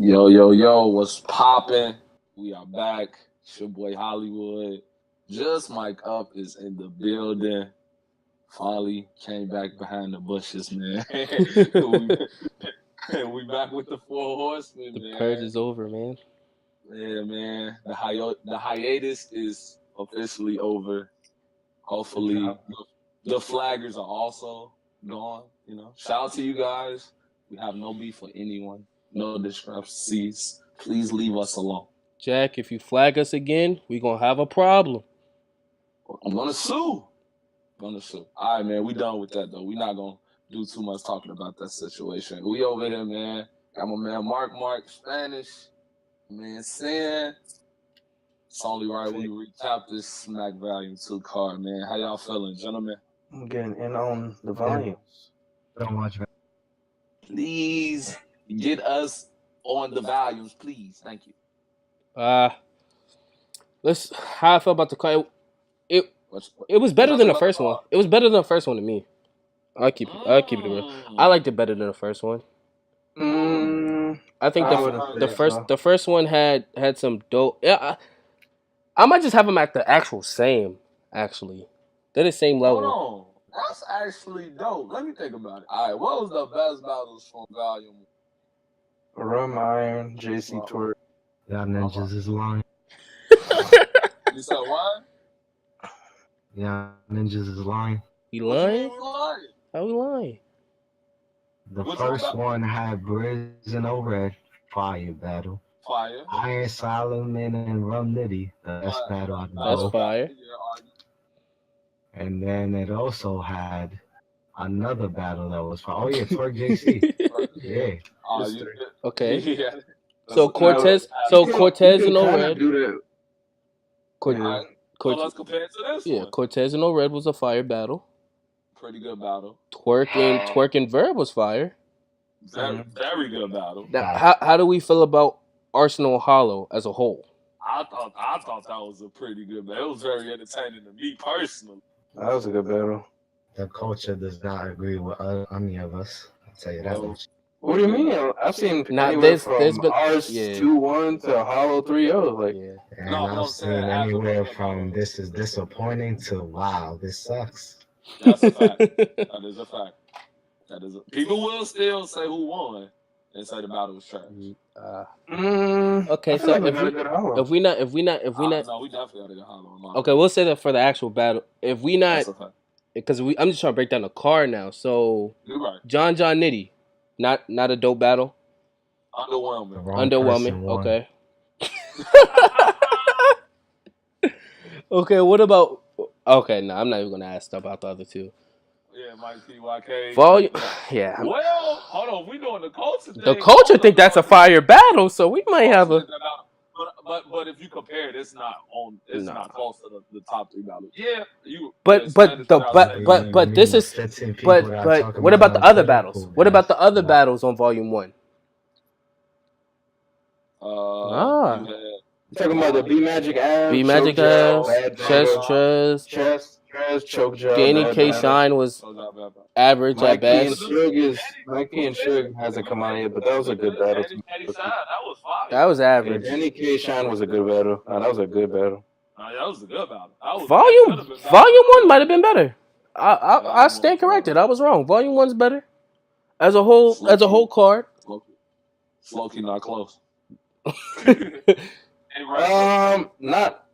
Yo, yo, yo, what's poppin'? We are back. It's your boy Hollywood. Just Mike Up is in the building. Finally came back behind the bushes, man. we back with the four horsemen, The purge man. is over, man. Yeah, man. The hiatus is officially over. Hopefully, the flaggers are also gone. Shout out to you guys. We have no beef with anyone. No discrepancies. Please leave us alone. Jack, if you flag us again, we gonna have a problem. I'm gonna sue. Gonna sue. All right, man. We done with that though. We not gonna do too much talking about that situation. We over here, man. Got my man Mark Spanish. Man Sinn. It's only right we recap this Smack Volume 2 card, man. How y'all feeling, gentlemen? I'm getting in on the volumes. Don't watch that. Please get us on the volumes, please. Thank you. Let's how I felt about the card. It was better than the first one. It was better than the first one to me. I'll keep it real. I liked it better than the first one. I think the first one had some dope. Yeah, I might just have them at the actual same. Actually, they're the same level. Hold on. That's actually dope. Let me think about it. All right, what was the best battles from Volume 1? Rum Iron, JC Tour. Y'all ninjas is lying. You said what? Y'all ninjas is lying. You lying? How we lying? The first one had Briz and O-Red fire battle. Fire. Iron Solomon and Rum Nitty. The best battle I know. That's fire. And then it also had another battle that was fire. Oh yeah, Twerk JC. Yeah. Okay. Yeah. So Cortez and O-Red. Let's compare it to this one. Cortez and O-Red was a fire battle. Pretty good battle. Twerk and Verb was fire. Very good battle. Now, how do we feel about Arsenal Hollow as a whole? I thought that was a pretty good battle. It was very entertaining to me personally. That was a good battle. The culture does not agree with any of us. I'll tell you that much. What do you mean? I've seen there's been Ars 2-1 to Hollow 3-0. Like, and I've seen anywhere from this is disappointing to wow, this sucks. That's a fact. That is a fact. People will still say who won and say the battle was trash. Okay, so if we not, no, we definitely gotta get Hollow. Okay, we'll say that for the actual battle. If we not, because I'm just trying to break down the card now. So you're right. John Nitty, not a dope battle. Underwhelming. Okay. Okay. What about? Okay, no, I'm not even gonna ask about the other two. Yeah, Mike PYK. Volume. Yeah. Well, hold on. We doing the culture thing. The culture think that's a fire battle, so we might have a. But if you compare it, it's not not close to the top three battles. Yeah, you. But this is. But what about the other battles? What about the other battles on Volume 1? You talking about the B Magic ass, Chess, choke job. Danny K Shine was average at best. Mikey and Suge hasn't come out yet, but that was a good battle. That was average. Danny K Shine was a good battle. That was a good battle. That was a good battle. Volume 1 might have been better. I stand corrected. I was wrong. Volume 1's better as a whole card. Low-key not close.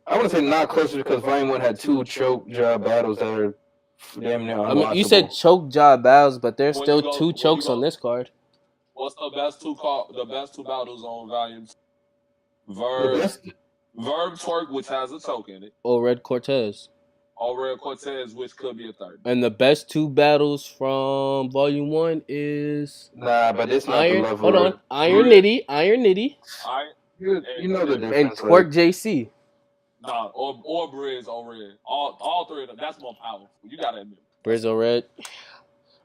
I wouldn't say not close because Volume 1 had 2 choke job battles that are damn near unwatchable. I mean, you said choke job battles, but there's still 2 chokes on this card. What's the best two battles on Volume 2? Verb Twerk, which has a choke in it. O-Red Cortez, which could be a third. And the best 2 battles from Volume 1 is but it's not Iron. The level. Hold on, Iron Nitty. You know the difference. And Twerk JC. Nah, or Briz or Red. All three of them. That's more powerful. You gotta admit. Briz or Red.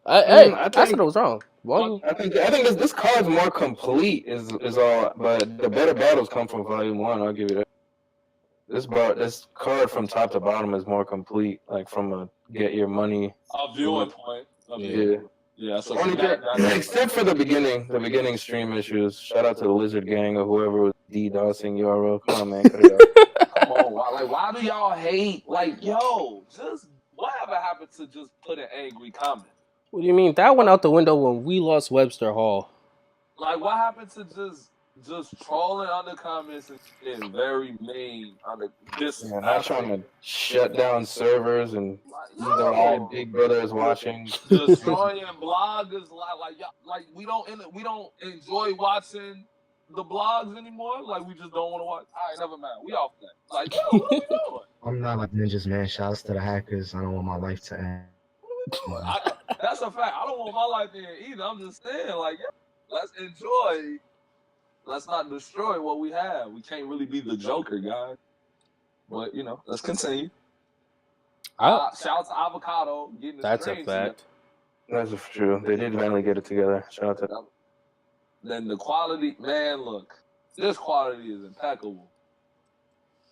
I said I was wrong. I think this card's more complete is all, but the better battles come from Volume 1. I'll give you that. This card from top to bottom is more complete, like from a get your money. A viewing point. Yeah. Yeah, so except for the beginning stream issues. Shout out to the Lizard Gang or whoever was DDoSing URL. Come on, man, cut it out. Come on, why do y'all hate? Like, yo, just whatever happened to just put an angry comment? What do you mean? That went out the window when we lost Webster Hall. Like, what happened to just trolling on the comments and being very mean on the not trying to shut down servers and all Big Brother is watching. Destroying bloggers like we don't enjoy watching the blogs anymore. Like we just don't want to watch. All right, never mind. We off that. Like, yo, what are we doing? I'm not like ninjas, man. Shouts to the hackers. I don't want my life to end. That's a fact. I don't want my life to end either. I'm just saying, like, yeah, let's enjoy. Let's not destroy what we have. We can't really be the Joker, guys. But you know, let's continue. Shout out to Avocado getting the That's a fact. That's true. They did finally get it together. Shout out to them. Then the quality, man, look, this quality is impeccable.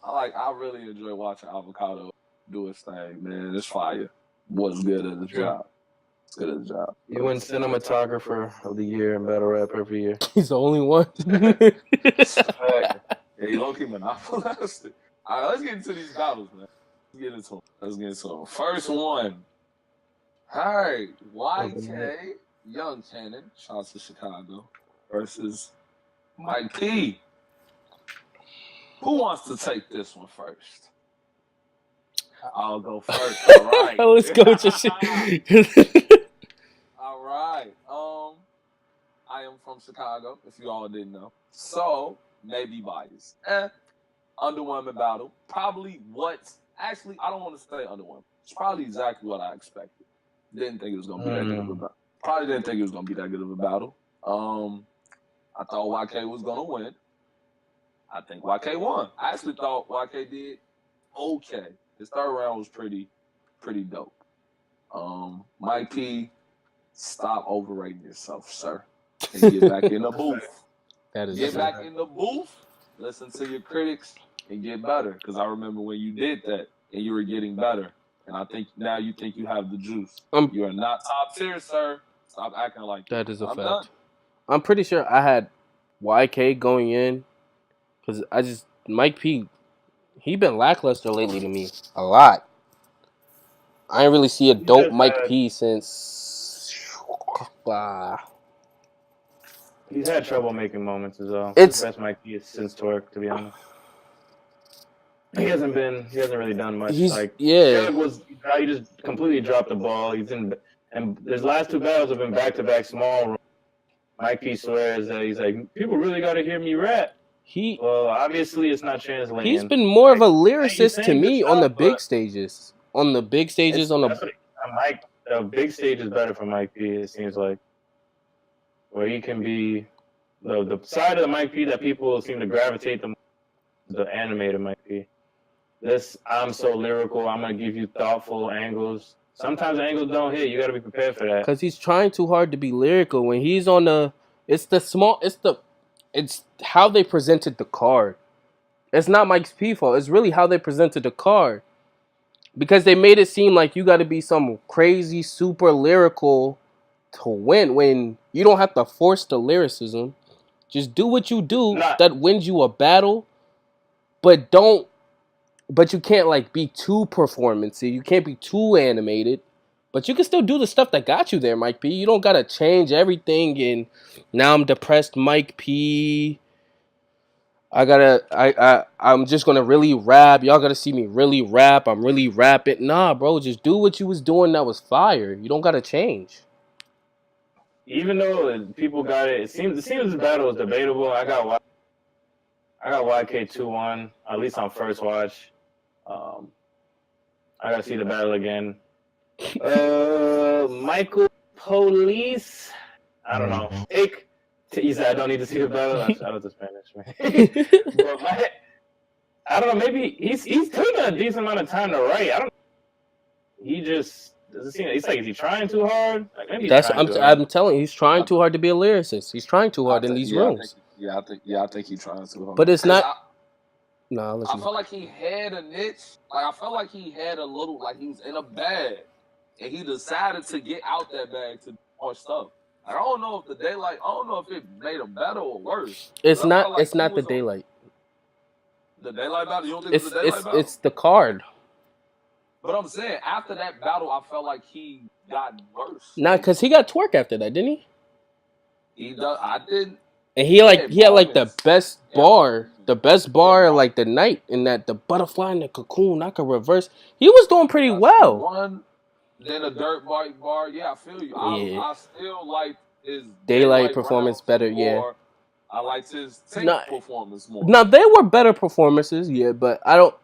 I really enjoy watching Avocado do his thing, man. It's fire. Was good at the job. It's good at the job. You win cinematographer of the year in battle rap every year. He's the only one. Yeah, he low-key monopolized it. All right, let's get into these battles, man. Let's get into them. First one. All right, YK, Young Cannon, shouts to Chicago, versus Mike P. Who wants to take this one first? I'll go first. All right. Let's go with your shit. All right. I am from Chicago, if you all didn't know. So, maybe biased. Underwhelming battle. Probably actually, I don't want to say underwhelming. It's probably exactly what I expected. Didn't think it was going to be that good of a battle. Probably didn't think it was going to be that good of a battle. I thought YK was going to win. I think YK won. I actually thought YK did okay. His third round was pretty dope. Mike P, stop overrating yourself, sir. And get back in the booth. Get back in the booth, listen to your critics, and get better. Because I remember when you did that, and you were getting better. And I think now you think you have the juice. You are not top tier, sir. Stop acting like that. That is a fact. Done. I'm pretty sure I had YK going in. Because Mike P, he been lackluster lately to me. A lot. I ain't really see a dope Mike P since... He's had trouble making moments as well. It's the best Mike P since Torque, to be honest. He hasn't really done much. He just completely dropped the ball. And his last two battles have been back-to-back small room. Mike P swears that he's like, people really got to hear me rap. Well, obviously it's not translating. He's been more of a lyricist to me on the big stages. The big stage is better for Mike P, it seems like. Where he can be the side of the Mike P that people seem to gravitate the animated Mike P. This, I'm so lyrical, I'm going to give you thoughtful angles. Sometimes the angles don't hit, you got to be prepared for that. Because he's trying too hard to be lyrical. When he's on it's how they presented the card. It's not Mike's P fault. It's really how they presented the card. Because they made it seem like you got to be some crazy, super lyrical to win. When you don't have to force the lyricism. Just do what you do that wins you a battle. But you can't be too performancey. You can't be too animated. But you can still do the stuff that got you there, Mike P. You don't got to change everything and now I'm depressed, Mike P. I'm just going to really rap. Y'all got to see me really rap. I'm really rapping. Nah, bro, just do what you was doing that was fire. You don't got to change. Even though people got it, it seems this battle was debatable. I got YK 2-1, at least on first watch. I got to see the battle again. Michael Police. I don't know. He said I don't need to see the battle. Shout out to Spanish, man. But I don't know. Maybe he's taking a decent amount of time to write. I don't. He just doesn't seem. It's like, is he trying too hard? Like maybe I'm telling you, he's trying too hard to be a lyricist. He's trying too hard in these rooms. I think he's trying too hard. But it's not. I felt like he had a niche. I felt like he had a little. He was in a bag. And he decided to get out that bag to more stuff. I don't know if the daylight. I don't know if it made him better or worse. It's I not. felt like It's he not the was daylight. the daylight battle. You don't think it was the daylight battle? It's the card. But I'm saying after that battle, I felt like he got worse. Nah, cause he got twerk after that, didn't he? He does. I didn't. And he had like the best bar, like the night in that the butterfly in the cocoon. I could reverse. He was doing pretty well. One, then a dirt bike bar. Yeah, I feel you. Yeah. I still like his Daylight performance better. more. Yeah. I liked his tank performance more. Now they were better performances, yeah, but I don't.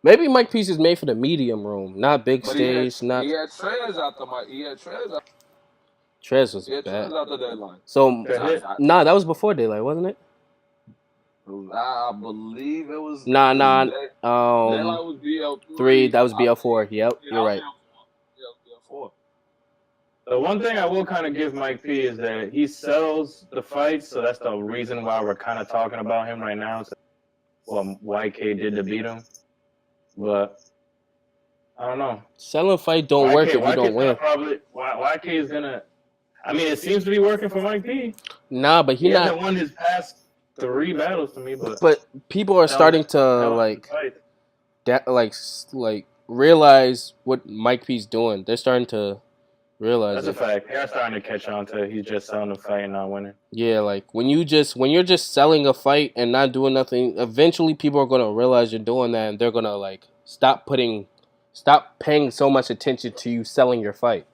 Maybe Mike Peace is made for the medium room, not big stage. He had Trez out the mic. He had Trez out. Trez was bad. Trez out the daylight. So that was before daylight, wasn't it? I believe it was. Nah. Daylight was BL3. That was BL4. Yep, you're right. BL4. The one thing I will kind of give Mike P is that he sells the fights, so that's the reason why we're kind of talking about him right now. What YK did to beat him. But I don't know. Selling fight don't work if you don't win. YK is gonna. I mean, it seems to be working for Mike P. Nah, but he hasn't won his past 3 battles to me. But people are starting to realize what Mike P's doing. They're starting to realize. That's a fact. They're starting to catch on to he's just selling the fight and not winning. Yeah, like when you're just selling a fight and not doing nothing, eventually people are gonna realize you're doing that, and they're gonna like stop paying so much attention to you selling your fight.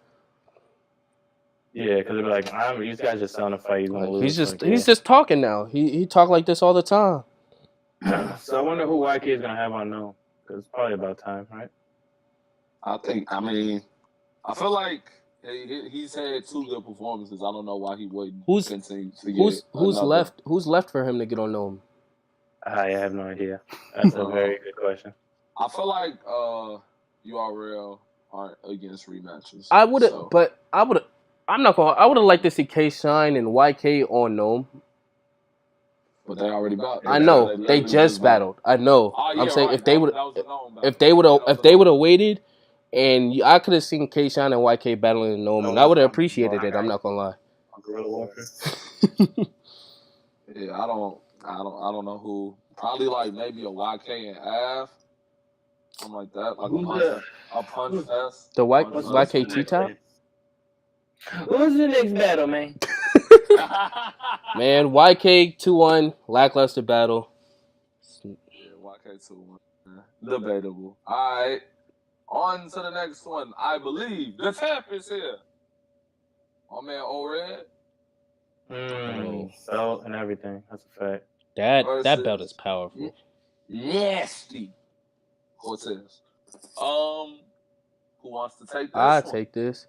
Yeah, because they're like, these guys just selling a fight. He's gonna lose. He's just talking now. He talk like this all the time. So I wonder who YK is gonna have on now, because it's probably about time, right? I feel like he's had 2 good performances. I don't know why he wouldn't continue to get who's left? Who's left for him to get on Gnome? I have no idea. That's a very good question. I feel like URL aren't against rematches. I would have liked to see K Shine and YK on Gnome. But they already battled. I know they just battled. I know. I'm saying if they would have waited. And I could have seen K Shine and YK battling in Gnome, and I would have appreciated it. I'm not gonna lie. Yeah, I don't know who. Probably like maybe a YK and Av, something like that. Like a punch fest. The YK T-top. Who's the next battle, man? Man, YK 2-1 lackluster battle. Yeah, YK 2-1. Debatable. All right. On to the next one. I believe the champ is here. My man O-Red. Belt and everything. That's a fact. That belt is powerful. Nasty. Cortez. Who wants to take this? I'll take this.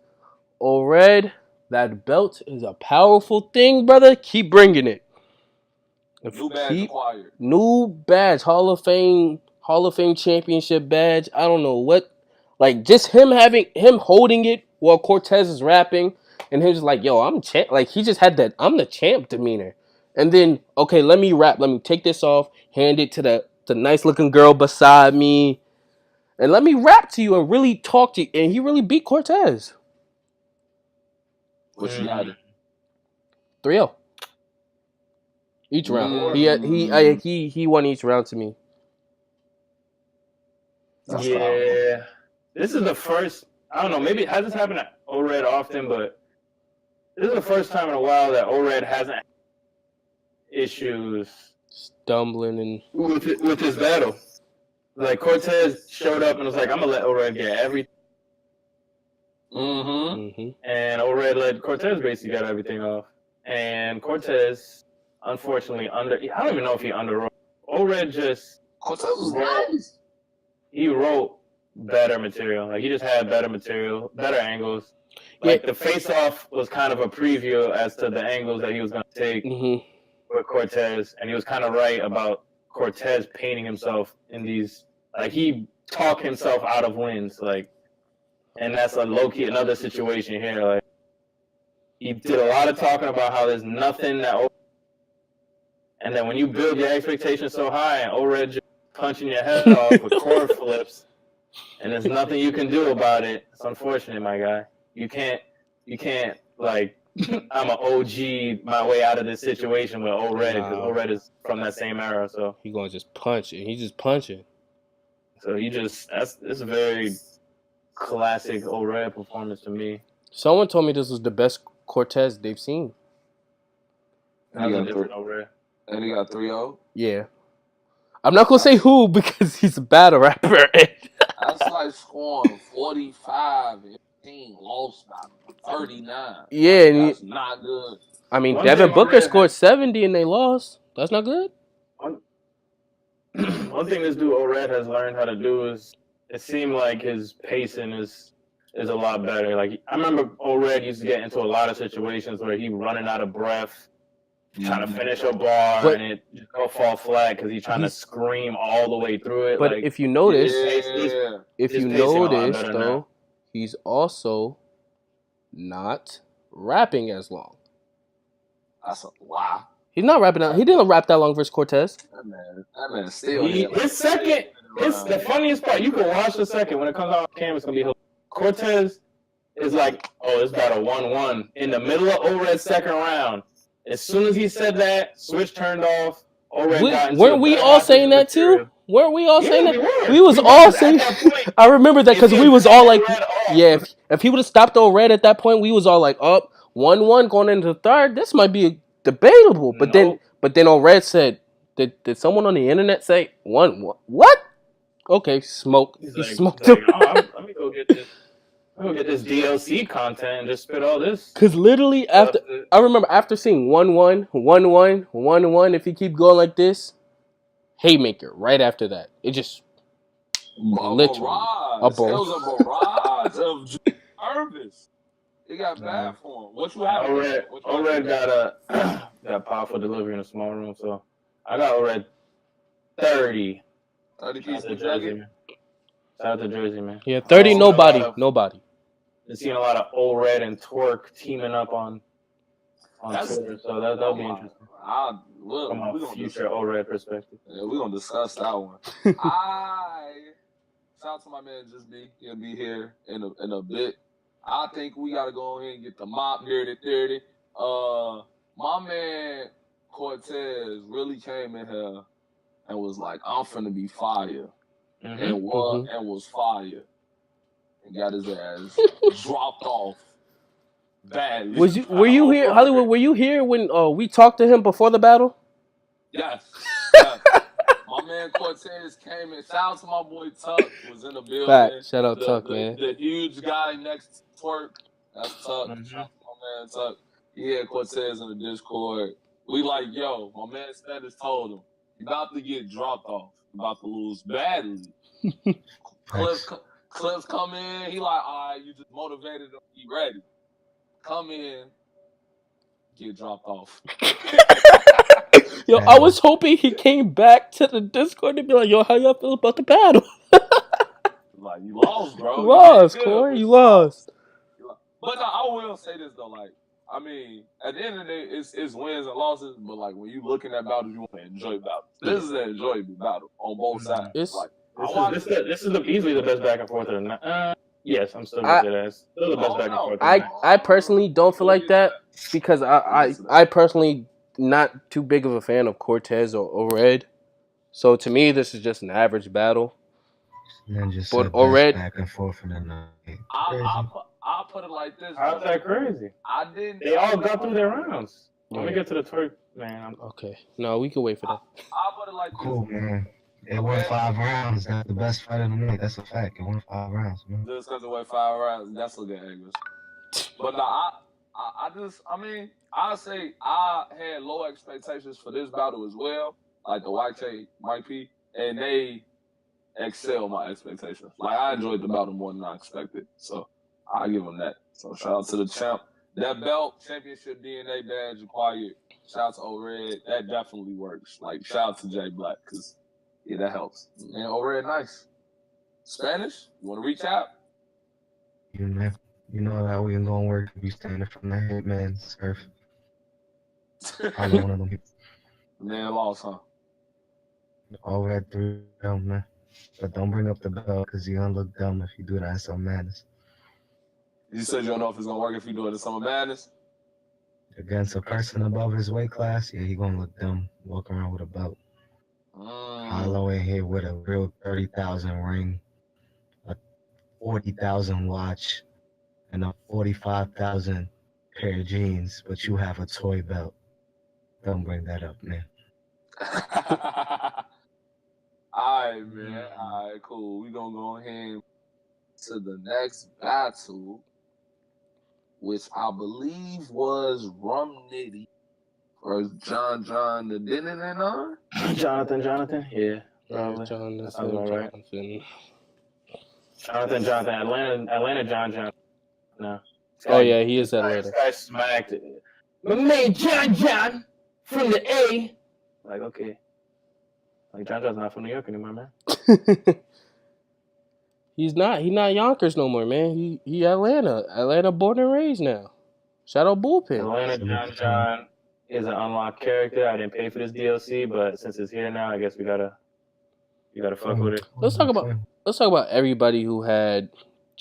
O-Red, that belt is a powerful thing, brother. Keep bringing it. New badge acquired. New badge. Hall of Fame championship badge. I don't know what. Like, just him holding it while Cortez is rapping, and him just like, yo, I'm champ. Like, he just had that I'm the champ demeanor. And then, okay, let me rap. Let me take this off, hand it to the nice looking girl beside me, and let me rap to you and really talk to you. And he really beat Cortez. What you got it? 3-0. Each round. He won each round to me. That's powerful. This is the first, I don't know, maybe it hasn't happened to O-Red often, but this is the first time in a while that O-Red hasn't had issues stumbling and with his battle. Like, Cortez showed up and was like, I'm going to let O-Red get everything. And O-Red let Cortez basically got everything off. And Cortez, unfortunately, I don't even know if he underwrote. O-Red just... Cortez was nice. He wrote better material. Like, he just had better material, better angles. Like, the face-off was kind of a preview as to the angles that he was going to take with Cortez. And he was kind of right about Cortez painting himself in these... Like, he talked himself out of wins. Like, and that's a low-key another situation here. Like, he did a lot of talking about how there's nothing that... And then when you build your expectations so high and O-Red just punching your head off with core flips, and there's nothing you can do about it. It's unfortunate, my guy. You can't like I'm an OG my way out of this situation with O-Red because Nah. O-Red is from that same era. So He gonna just punch it. He's just punching. it's a very classic O-Red performance to me. Someone told me this was the best Cortez they've seen. That was a different O-Red. And he got 3-0. Yeah. I'm not gonna say who because he's a battle rapper. That's like scoring 45 and 15, lost by 39. Yeah, Like, and that's not good. I mean, One Devin thing Booker O-Red scored 70 and they lost. That's not good. One thing this dude O-Red has learned how to do is it seemed like his pacing is a lot better. Like I remember O-Red used to get into a lot of situations where he running out of breath, trying to finish a bar, But- and it just go fall flat because he's trying to scream all the way through it. But like, if you notice, Yeah. if his you pacing a lot notice better though, now. he's also not rapping as long. That's a lie. He's not rapping out. He didn't rap that long versus Cortez. That man still hit like his second, it's the funniest part. You can watch the second when it comes out on camera. It's gonna be hilarious. Cortez is like, oh, it's about a 1-1 in the middle of O-Red's second round. As soon as he said that, switch turned off. O-Red got into Weren't we all saying that too? Weren't we all saying that? We were. We was all at saying. that point, I remember that because if we he was cut all like, O-Red off, yeah. If he would have stopped O-Red at that point, we was all like, up 1-1 going into the third. This might be debatable. But Nope. then O-Red said, did someone on the internet say 1-1? What? Okay, smoke. He's He like, smoked he's him. like, oh, let me go get this. Let me get this DLC content and just spit all this. Because literally after, I remember after seeing 1-1, 1-1, 1-1, if he keep going like this, haymaker right after that. It just literally barrage. It was a barrage of nervous. It got bad for him. What you have? O-Red got powerful delivery in a small room, so I got O-Red 30. 30 Shout pieces out of to Jersey, Jersey. man. Shout out to Jersey, man. Yeah, 30 Oh, nobody. Been seeing a lot of O-Red and Twerk teaming up on That's- Twitter, so that'll be interesting from We're a gonna future O-Red perspective. Yeah, we're gonna discuss that one. Shout out to my man Just B. He'll be here in a bit. I think we gotta go ahead and get the mop dirty 30. My man Cortez really came in here and was like, I'm finna be fire. Mm-hmm. And was fire. And got his ass dropped off badly. Were you here, Hollywood? Were you here when we talked to him before the battle? Yes. My man Cortez came in. Shout out to my boy Tuck, was in the building. Fact. Shout out Tuck, man. The huge guy next to Twerk. That's Tuck. Mhm. Shout out to my man Tuck. He had Cortez in the Discord. We like, yo, my man Spanish told him, you about to get dropped off. You about to lose badly. Clips come in. He like, all right, you just motivated him. He ready. Come in. Get dropped off. Yo, I was hoping he came back to the Discord and be like, yo, how y'all feel about the battle? Like, you lost, bro. You lost, Corey. You lost. But no, I will say this, though. Like, I mean, at the end of the day, it's wins and losses. But, like, when you looking at battles, you want to enjoy battles. This is an enjoyable battle on both sides. This is easily the best back and forth of the night. Yes, I'm still with that. Still the best back and forth of the night. I personally don't feel like that because I personally not too big of a fan of Cortez or Red. So to me, this is just an average battle. And just But said Red back and forth in the night. I'll put it like this. How's that crazy? They all got through their rounds. When we get to the Twerk, man. Okay. No, we can wait for that. I'll put it like this. Cool, man. It went 5 rounds. That's the best fight of the night. That's a fact. It went 5 rounds, man. Just because it went 5 rounds, that's looking English. But no, I say I had low expectations for this battle as well, like the YK Mike P, and they excel my expectations. Like I enjoyed the battle more than I expected, so I give them that. So shout out to the champ. That belt, championship DNA badge required. Shout out to O-Red. That definitely works. Like shout out to Jay Black because yeah, that helps. And O-Red, nice. Spanish, you want to reach out? You know how we gonna work if we standing from the head, man. Surf. I know one of them people. Man, lost, huh? All at 3 rounds, man. But don't bring up the belt because you're gonna look dumb if you do that. So madness. You said you don't know if it's gonna work if you do it in Summer Madness. Against a person above his weight class, yeah, he gonna look dumb walking around with a belt. Hollow in here with a real 30,000 ring, a 40,000 watch, and a 45,000 pair of jeans, but you have a toy belt. Don't bring that up, man. Alright, man. Alright, cool. We gonna go ahead to the next battle, which I believe was Rum Nitty versus John the Dinner and on. Jonathan, yeah, probably. That sounds about right. Jonathan, Atlanta, John. No. Oh yeah, he is Atlanta. This guy smacked it. My man John from the A. Like, okay. Like, John's not from New York anymore, man. He's not Yonkers no more, man. He Atlanta born and raised now. Shout out Bullpen. Atlanta John is an unlocked character. I didn't pay for this DLC, but since it's here now, I guess we gotta fuck with it. Let's talk about everybody who had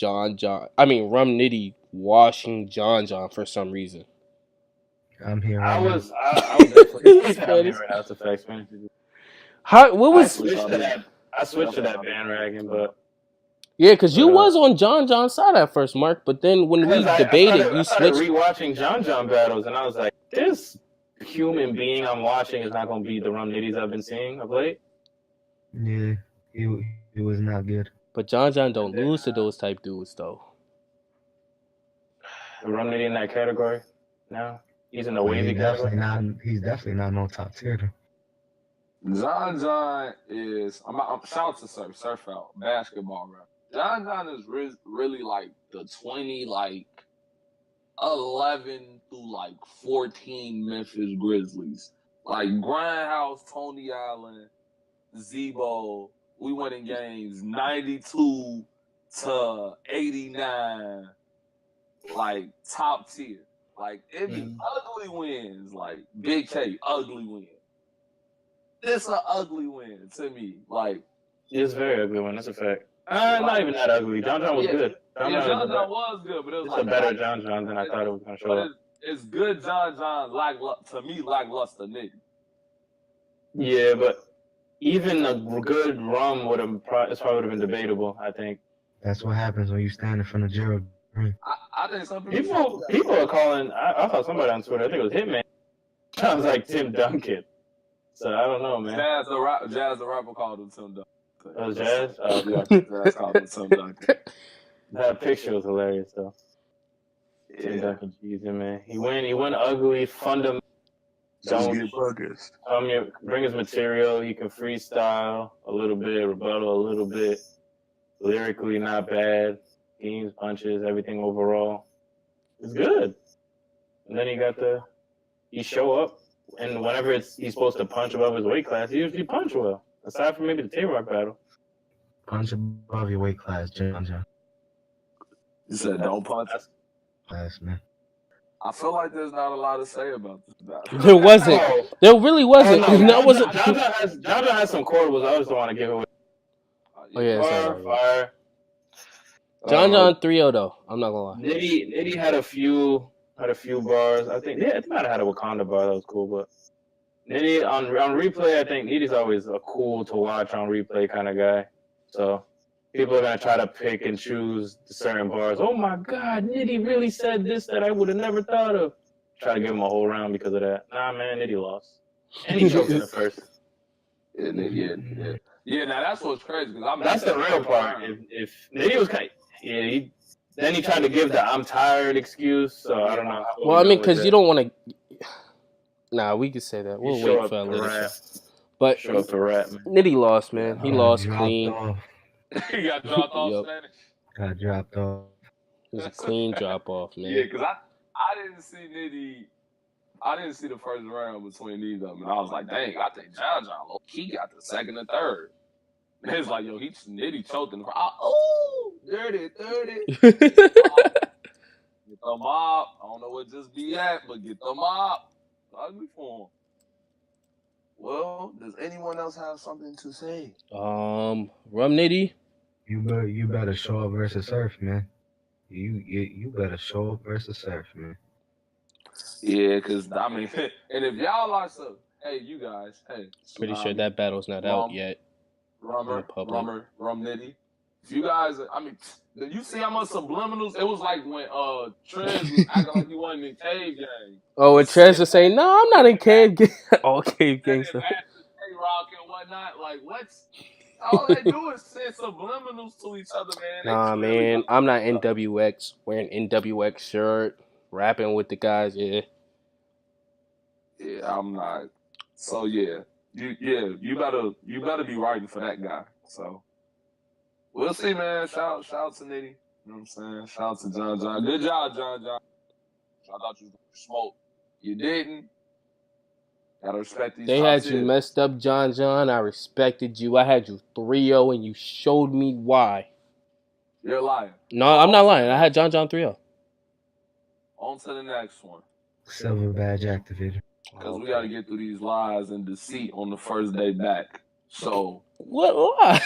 Rum Nitty washing John for some reason. I'm here. I was definitely House Effects, man. I switched to that bandwagon, but yeah, because you was on John's side at first, Mark. But then when we debated, you switched. Rewatching John battles, and I was like, this human being I'm watching is not going to be the Rum Nitties I've been seeing of late. Yeah, he was not good. But John don't lose to those type dudes, though. The Rum Nitty in that category now? He's in the wavy category? He's definitely not no top tier. John is. Shout out to Surf Out basketball rap. John is really like the 11 through 14 Memphis Grizzlies. Like Grindhouse, Tony Allen, Zebo. We went in games 92 to 89. Like top tier. Like it be ugly wins. Like Big K, ugly win. It's an ugly win to me. Like it's a very ugly one. That's a fact. Not even that ugly. John was good. John was good, but it was a better John than I thought it was gonna show up. It's good John to me lackluster nigga. Yeah, but even a good Rum would have been debatable. I think that's what happens when you stand in front of Gerald Green. I think some people are calling. I saw somebody on Twitter. I think it was Hitman. Sounds like Tim Duncan. So I don't know, man. Jazz the rapper called him Tim Duncan. Oh, Jazz? Oh, Jazz called him Tim Duncan. That picture was hilarious, though. Yeah. Tim Duncan, Jesus, man. He went ugly, fundamental. Don't get focused. Bring his material. He can freestyle a little bit, rebuttal a little bit. Lyrically, not bad. Schemes, punches, everything overall. It's good. And then he show up, and whenever he's supposed to punch above his weight class, he usually punch well. Aside from maybe the Tay-Rock battle. Punch above your weight class, John. You said don't punch class, man. I feel like there's not a lot to say about this battle. There wasn't. There really wasn't. John has some quotables. I just don't want to give away. Oh yeah, fire. John 3-0 though. I'm not gonna lie. Nitty had a few bars. I think it might have had a Wakanda bar that was cool, but Nitty on replay, I think Nitty's always a cool to watch on replay kind of guy. So people are gonna try to pick and choose certain bars. Oh my God, Nitty really said this that I would have never thought of. Try to give him a whole round because of that. Nah, man, Nitty lost, and he choked in the first. Yeah. Now that's what's crazy because that's the real part. If Nitty was then he tried to give the "I'm tired" excuse. So I don't know. Well, I mean, because you don't want to. Nah, we could say that. We'll wait for a little. But Nitty lost, man. He lost clean. He got dropped off. Spanish. Got dropped off. It was a clean drop off, man. Yeah, because I didn't see Nitty. I didn't see the first round between these of them, and I was like, dang, I think John he got the second and third. And it's like, yo, Nitty choked in the crowd. Oh, dirty. Get them up. I don't know what just be at, but get them up. Ugly for him. Well, does anyone else have something to say? Rum Nitty. You better show up versus Surf, man. You better show up versus Surf, man. Yeah, because, I mean, and if y'all are so, hey, you guys, hey, Pretty sure Tsunami, that battle's not out yet in the public. Rum Nitty. If you guys, I mean, did you see how much subliminals? It was like when Trez was acting like he wasn't in Cave Gang. Oh, and Trez was saying, "No, I'm not in Cave Gang." Oh, Cave Gang And stuff. Rock and whatnot. Like, what's all they do is send subliminals to each other, man. They Nah, clearly man, I'm not NWX wearing NWX shirt, rapping with the guys. Yeah, yeah, I'm not. So yeah, you better be writing for that guy. So we'll see, man. Shout out to Nitty. You know what I'm saying? Shout out to John John. Good job, John John. I thought you was gonna smoke. You didn't. Gotta respect these. they had you messed up, John John. I respected you. I had you 3-0, and you showed me why. You're lying. No, I'm not lying. I had John John 3-0. On to the next one. Silver badge activated. Because we got to get through these lies and deceit on the first day back. So What? Why?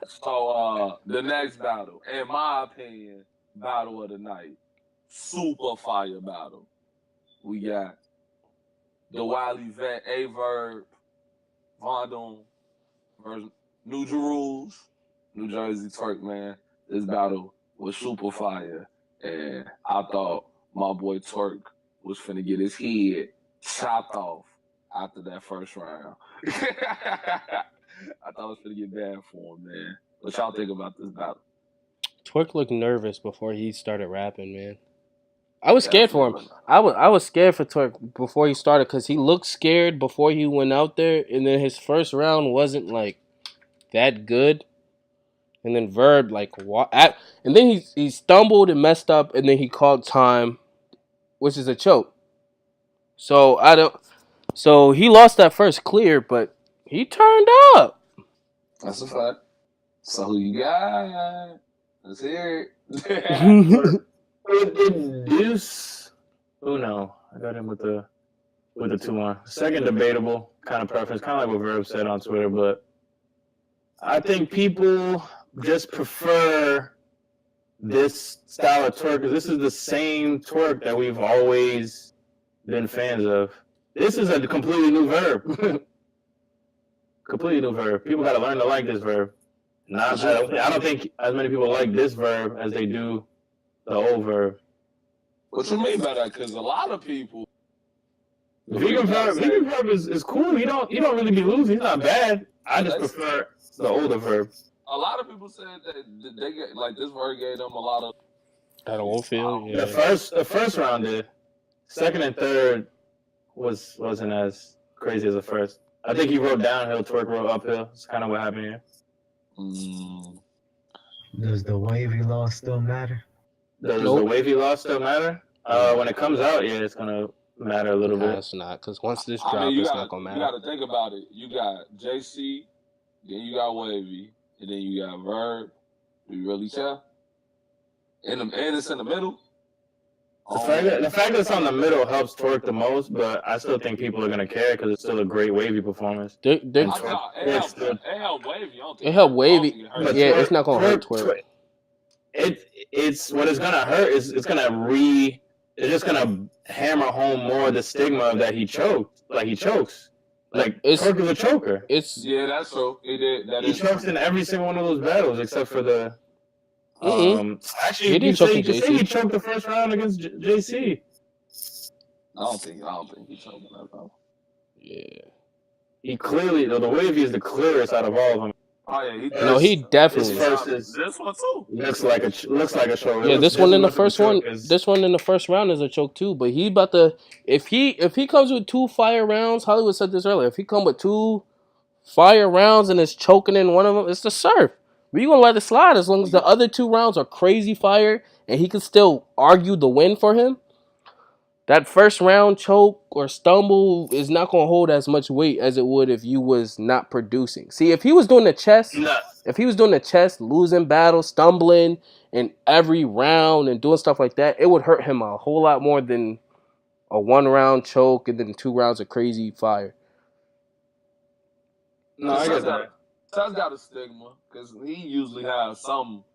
So the next battle, in my opinion, battle of the night, super fire battle. We got the Wiley Vet, A-Verb, Vondon versus New Jerusalem, New Jersey Twerk, man. This battle was super fire. And I thought my boy Twerk was finna get his head chopped off after that first round. I thought it was gonna get bad for him, man. What y'all think about this battle? Twerk looked nervous before he started rapping, man. I was scared for him. I was scared for Twerk before he started because he looked scared before he went out there, and then his first round wasn't like that good. And then Verb and then he stumbled and messed up, and then he called time, which is a choke. So So he lost that first clear, but he turned up. That's a fact. So who you got? Let's hear it. With Deuce, who no? I got him with the 2-1. Second debatable kind of preference, kind of like what Verb said on Twitter, but I think people just prefer this style of twerk because this is the same twerk that we've always been fans of. This is a completely new Verb. Completely new Verb. People got to learn to like this Verb. I don't think as many people like this Verb as they do the old Verb. What you mean by that? Because a lot of people. Vegan Verb is cool. He don't really be losing. He's not bad. I just prefer the older Verb. A lot of people said that they get like this Verb gave them a lot of. I don't feel. Yeah. The first round did. Second and third wasn't as crazy as the first. I think he wrote downhill, Twerk wrote uphill. It's kind of what happened here. Does the wavy loss still matter? Does the wavy loss still matter? When it comes out, yeah, it's gonna matter a little bit. It's not, because once this drops, it's not gonna matter. You got to think about it. You got JC, then you got Wavy, and then you got Verb. Do you really care? And it's in the middle. The fact that it's on the middle helps Twerk the most, but I still think people are gonna care because it's still a great Wavy performance. It helped Wavy. It helped Wavy. But yeah, it's not gonna hurt Twerk. It's what it's gonna hurt is it's just gonna hammer home more the stigma that he choked. Like he chokes. Like Twerk is a choker. Yeah, that's true. He did. He chokes in every single one of those battles except for the. Actually, he didn't choke JC. He choked the first round against JC. I don't think he choked that battle. Yeah. He clearly, the Wavy is the clearest out of all of them. Oh yeah, he definitely. This one too. Looks like a choke. Yeah, this one in the first round is a choke too. But he about to if he comes with 2 fire rounds, Hollywood said this earlier. If he come with 2 fire rounds and is choking in one of them, it's the Surf. We gonna let it slide as long as the other 2 rounds are crazy fire and he can still argue the win for him. That first round choke or stumble is not gonna hold as much weight as it would if you was not producing. See, if he was doing the chest, losing battles, stumbling in every round and doing stuff like that, it would hurt him a whole lot more than a 1-round choke and then 2 rounds of crazy fire. No, I get that. That's got a stigma because he usually has some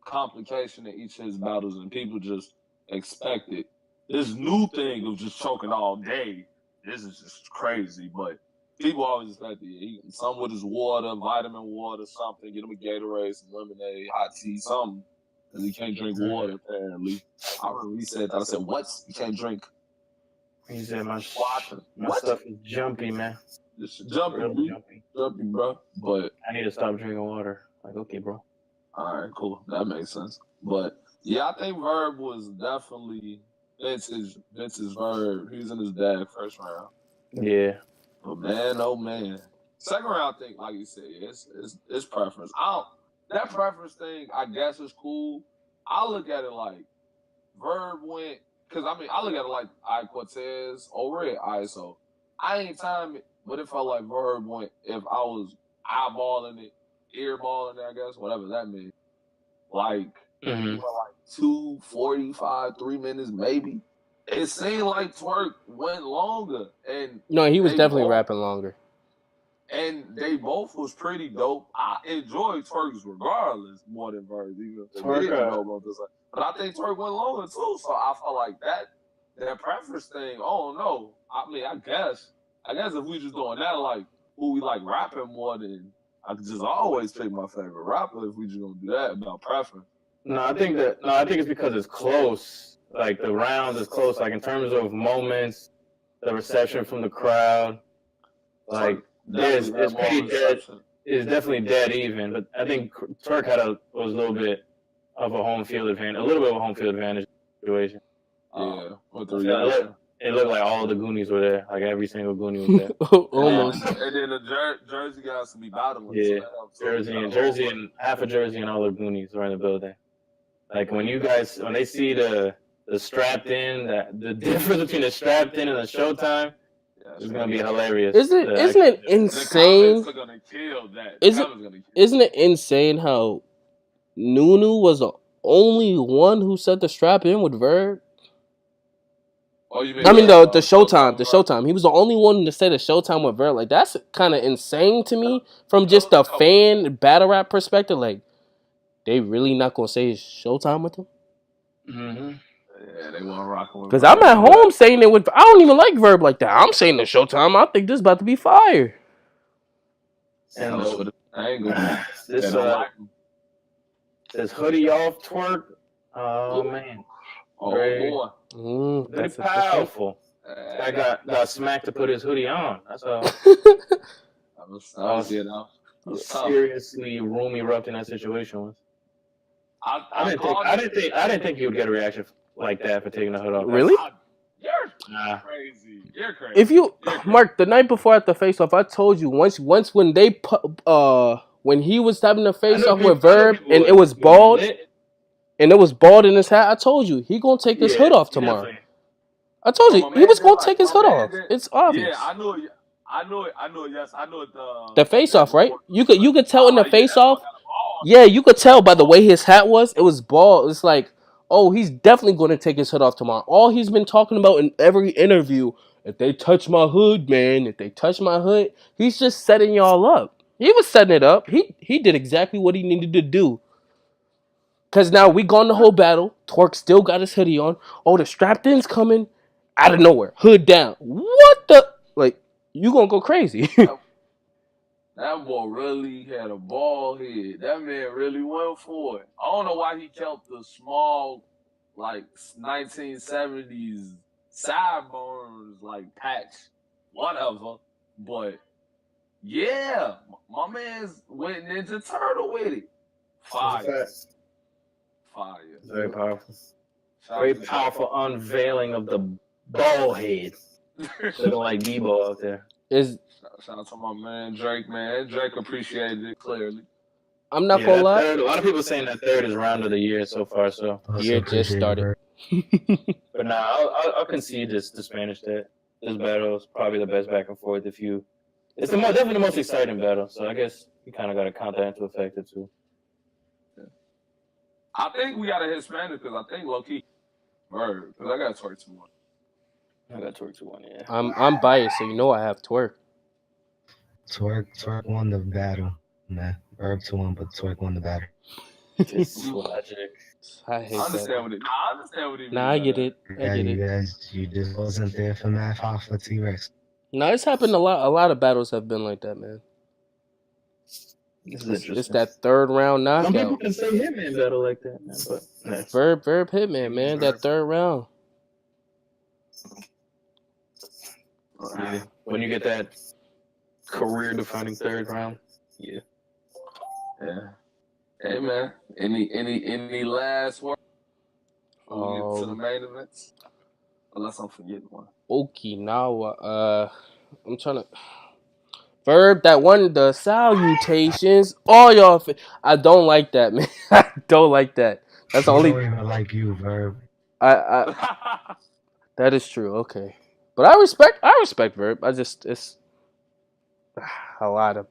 complication in each of his battles, and people just expected this new thing of just choking all day. This is just crazy, but people always expected some with his water, vitamin water, something. Get him a Gatorade, some lemonade, hot tea, something, because he can't drink water apparently. I remember he said that. I said, "What? You can't drink?" He said, "My stuff is jumpy, man. It's jumpy, jumpy, bro." But I need to stop drinking water. Like, okay, bro. All right, cool. That makes sense. But yeah, I think Verb was definitely Vince's Verb. He was in his bag first round. Yeah. But man, oh man. Second round, I think, like you said, it's preference. That preference thing, I guess, is cool. I look at it like Verb went, because I look at it like Cortez over it. So I ain't time it, but it felt like Verb went if I was eyeballing it, earballing it, I guess, whatever that means. Like, mm-hmm. Like 2:45, 3 minutes, maybe. It seemed like Twerk went longer, and no, he was definitely rapping longer. And they both was pretty dope. I enjoyed Twerk's regardless more than Verb, even if they didn't know about this. But I think Twerk went longer too, so I felt like that preference thing. Oh no, I guess if we just doing that, like who we like rapping more than, I could just always pick my favorite rapper if we just gonna do that about preference. No, I think it's because it's close. Like the round is close. Like in terms of moments, the reception from the crowd, like it's pretty dead. It's definitely dead even. But I think Twerk was a little bit of a home field advantage situation. Yeah, it looked like all of the Goonies were there. Like every single Goonie was there. Almost. And then the Jersey guys to be battling. Yeah, Jersey and half of Jersey and all the Goonies were in the building. Like when they see the strapped in, the difference between the strapped in and the Showtime, it's gonna be hilarious. Isn't it insane? The comments are gonna kill that. Isn't it insane how Nunu was the only one who said the strap in with Verb? Oh, you mean the Showtime. He was the only one to say the Showtime with Verb. Like that's kind of insane to me from just a fan battle rap perspective. Like they really not gonna say Showtime with him? Mm-hmm. Yeah, they want rocking with. Because I'm at home saying it with. I don't even like Verb like that. I'm saying the Showtime. I think this is about to be fire. And this hoodie off Twerk. Oh man. Oh boy. Very powerful. I got smacked to put his hoodie on. That's all. That was seriously room erupting that situation was. I didn't think he would get a reaction like that for taking the hood off. Really? You're crazy. You're crazy. If you Mark, the night before at the face off, I told you once when they when he was having the face off with Verb and it was bald and it was bald in his hat, I told you he gonna take his hood off tomorrow. Definitely. I told you he was gonna take his hood off. It's obvious. Yeah, I knew it. Yes, I knew it. The face off, right? You could tell in the face off. Yeah, you could tell by the way his hat was. It was bald. It's like, oh, he's definitely going to take his hood off tomorrow. All he's been talking about in every interview, if they touch my hood, man, if they touch my hood, he's just setting y'all up. He was setting it up. He did exactly what he needed to do. Because now we gone the whole battle. Twerk still got his hoodie on. Oh, the strapped in's coming out of nowhere. Hood down. What the? Like, you going to go crazy. That boy really had a bald head. That man really went for it. I don't know why he kept the small, like 1970s sideburns, like patch, whatever. But yeah, my man's went Ninja Turtle with it. Fire. Very powerful. Very powerful unveiling of the bald head. Looking like Debo out there. Shout out to my man Drake, man. Drake appreciated it clearly. I'm not gonna lie. A lot of people saying that third is round of the year so far. So year just started. But nah, I'll concede this Spanish that this battle is probably the best back and forth. It's definitely the most exciting battle. So I guess you kind of got to count that into effect too. Yeah. I think we got to hit Spanish because I think low key, because I got Twerk 2-1. I got Twerk 2-1. Yeah. I'm biased, so you know I have Twerk. Twerk won the battle, man. Verb 2-1, but Twerk won the battle. This logic. I hate I understand that. what it. I understand what he means. Nah, I get it. I Yeah, get you it. guys, you just wasn't there for Math Alpha T-Rex. No, it's happened a lot. A lot of battles have been like that, man. This is It's interesting. that third round Some people knockout. can say Hitman battle like that, man. But next. Verb Hitman, man. That third round. Yeah. When you get that career-defining third round, yeah. Hey man, any last word before we get to the main events? Unless I'm forgetting one. Okinawa. I'm trying to. Verb, that one, the salutations. All y'all. I don't like that, man. I don't like that. That's the I only. don't even like you, Verb. That is true. Okay, but I respect Verb. It's a lot of.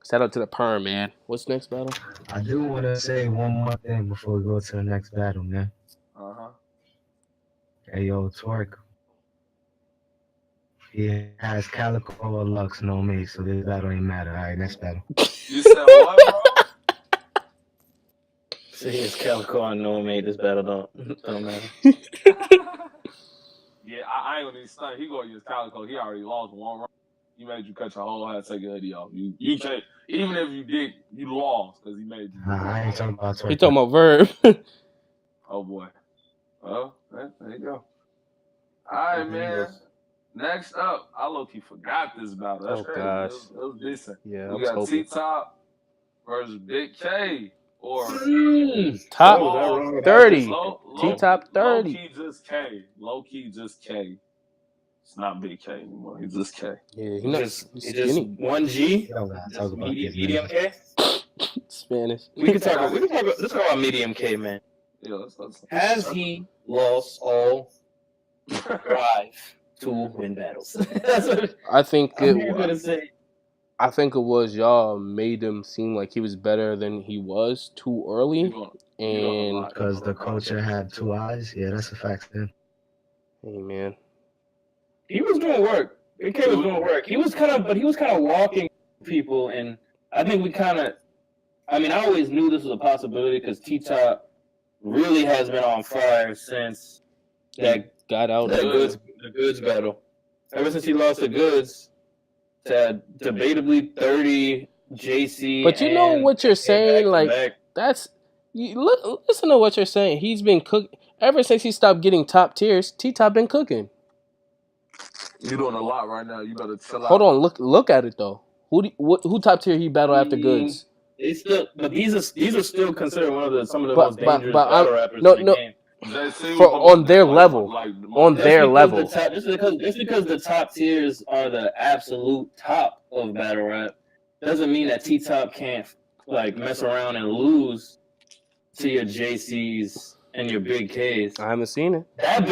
Shout out to the perm, man. What's next battle? I do want to say one more thing before we go to the next battle, man. Hey, yo, Twerk. He has Calico or Lux, no me, so this battle ain't matter. All right, next battle. You said what, bro? So he has Calico on no mate. This battle don't matter. Yeah, I ain't gonna need stunt. He go against Calico. He already lost one round. He made you cut your whole head, take your hoodie off. You can't. Even if you did, you lost because he made you. I ain't talking about Twerk. He talking about Verb. Oh boy. Well, there you go. All right, man. Next up, I low-key forgot this battle. That's crazy. Gosh. It was decent. Yeah, we got T-Top versus Big K. Or top 30. T-Top 30. Low-key just K. It's not Big K anymore. He's just K. Yeah, he's just 1G. Medium K. Spanish. We can talk. Let's talk about medium K, man. Yeah, Has he lost all drive to win battles? That's what I think I'm gonna say. I think it was y'all made him seem like he was better than he was too early, and because the culture had two eyes. Yeah, that's a fact. Then. Hey man, he was doing work. Big K was doing work. He was kind of walking people, and I think we kind of. I mean, I always knew this was a possibility because T-Top really has been on fire since that got out the goods battle. Ever since he lost the goods to debatably 30 JC. But you know what you're saying, like that's listen to what you're saying. He's been cooking ever since he stopped getting top tiers. T-Top been cooking. You're doing a lot right now. You better chill out. Hold on, look at it though. Who top tier he battled after goods? These are still considered some of the most dangerous battle rappers in the game. On their level, Just because the top tiers are the absolute top of battle rap doesn't mean that T-Top can't mess around and lose to your JCs and your Big Ks. I haven't seen it. That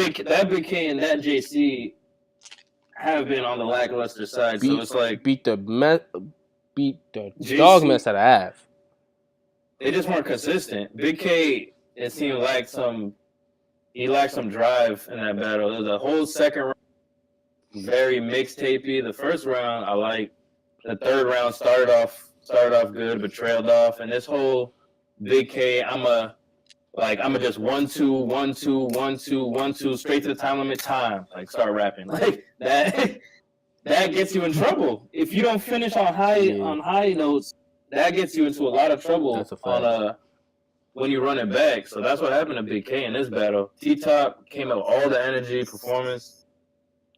Big K and that JC have been on the lackluster side, so it's like beat the dog mess out of Av. They just weren't consistent. Big K, it seemed like he lacked some drive in that battle. There was a whole second round, very mixtapey. The first round I liked. The third round started off good, but trailed off. And this whole Big K, I'm just 1-2, 1-2, 1-2, 1-2, straight to the time limit start rapping. Like that gets you in trouble. If you don't finish on high notes, that gets you into a lot of trouble when you run it back. So that's what happened to Big K in this battle. T-Top came up with all the energy, performance,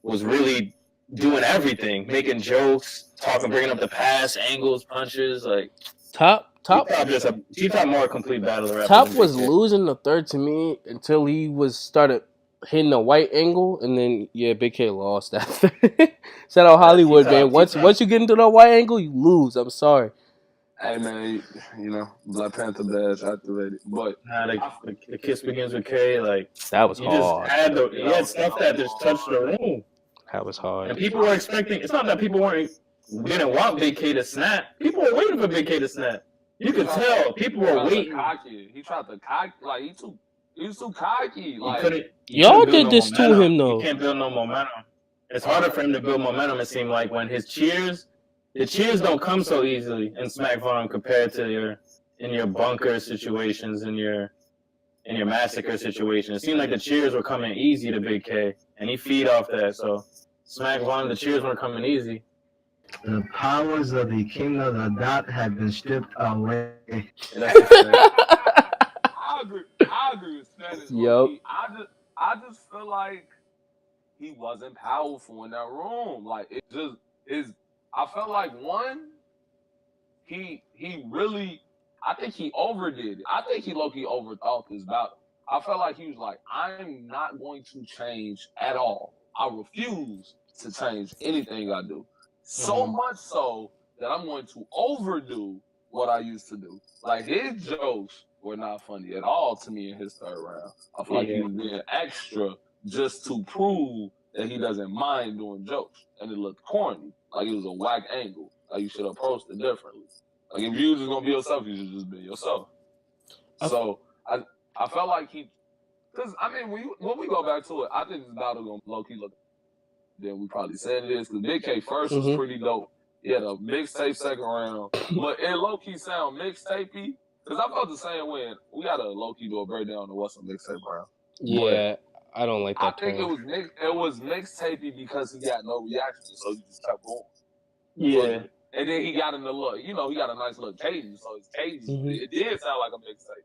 was really doing everything, making jokes, bringing up the pass, angles, punches. Like Top T-Top more complete battle rapper. Top was losing the third to me until he started hitting a white angle, and then Big K lost after. Shout out Hollywood, man. Once you get into the white angle, you lose. I'm sorry. Hey man, Black Panther badge activated, but the kiss begins with K. Like that was hard. You had stuff that just touched the room. That was hard. And people were expecting. It's not that people didn't want Big K to snap. People were waiting for Big K to snap. You could tell people were waiting. He tried to cocky. Like he was too cocky. Like y'all did this to him though. He can't build no momentum. It's harder for him to build momentum. It seemed like when the cheers don't come so easily in Smack Farm compared to in your bunker situations, in your massacre situation. It seemed like the cheers were coming easy to Big K, and he feed off that. So Smack One, the cheers weren't coming easy. The powers of the King of the Dot have been stripped away. I agree with Spanish. Yup. I just feel like he wasn't powerful in that room. Like it just is. I felt like one, he really. I think he overdid it. I think he low-key overthought this battle. I felt like he was like, I'm not going to change at all. I refuse to change anything I do. So much so that I'm going to overdo what I used to do. Like his jokes were not funny at all to me in his third round. I feel like he was being extra just to prove that he doesn't mind doing jokes. And it looked corny. Like it was a whack angle. Like you should approach it differently. Like if you was just gonna be yourself, you should just be yourself. So I felt like because I mean when we go back to it, I think this battle gonna low key look. Then we probably said it is because Big K first was pretty dope. Yeah, the mixtape second round, but it low key sound mixtapey. Because I felt the same way. We gotta low key do a breakdown of what's a mixtape round. Yeah, I don't like that. I think it was mixtapey because he got no reaction, so he just kept going. Yeah. And then he got in the look, he got a nice little cadence. So his cadence, it did sound like a mixtape.